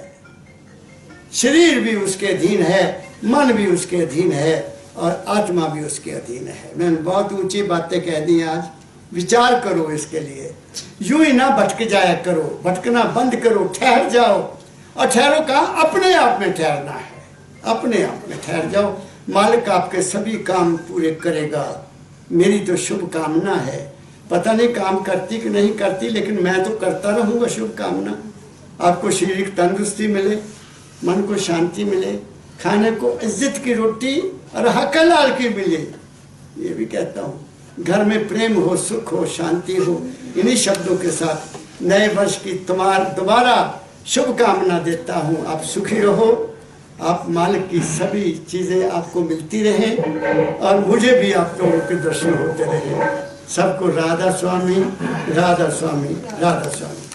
शरीर भी उसके अधीन है, मन भी उसके अधीन है और आत्मा भी उसके अधीन है। मैंने बहुत ऊंची बातें कह दी आज। विचार करो इसके लिए। यूं ही ना भटक जाया करो, भटकना बंद करो, ठहर जाओ। और ठहरो कहाँ? अपने आप में ठहरना है, अपने आप में ठहर जाओ। मालिक आपके सभी काम पूरे करेगा, मेरी तो शुभ कामना है। पता नहीं काम करती कि नहीं करती, लेकिन मैं तो करता रहूंगा शुभ कामना। आपको शारीरिक तंदुरुस्ती मिले, मन को शांति मिले, खाने को इज्जत की रोटी और हक हलाल की मिले। ये भी कहता हूँ, घर में प्रेम हो, सुख हो, शांति हो। इन्हीं शब्दों के साथ नए वर्ष की दोबारा शुभकामना देता हूँ। आप सुखी रहो, आप मालिक की सभी चीज़ें आपको मिलती रहें और मुझे भी आप लोगों के दर्शन होते रहें। सबको राधा स्वामी, राधा स्वामी, राधा स्वामी।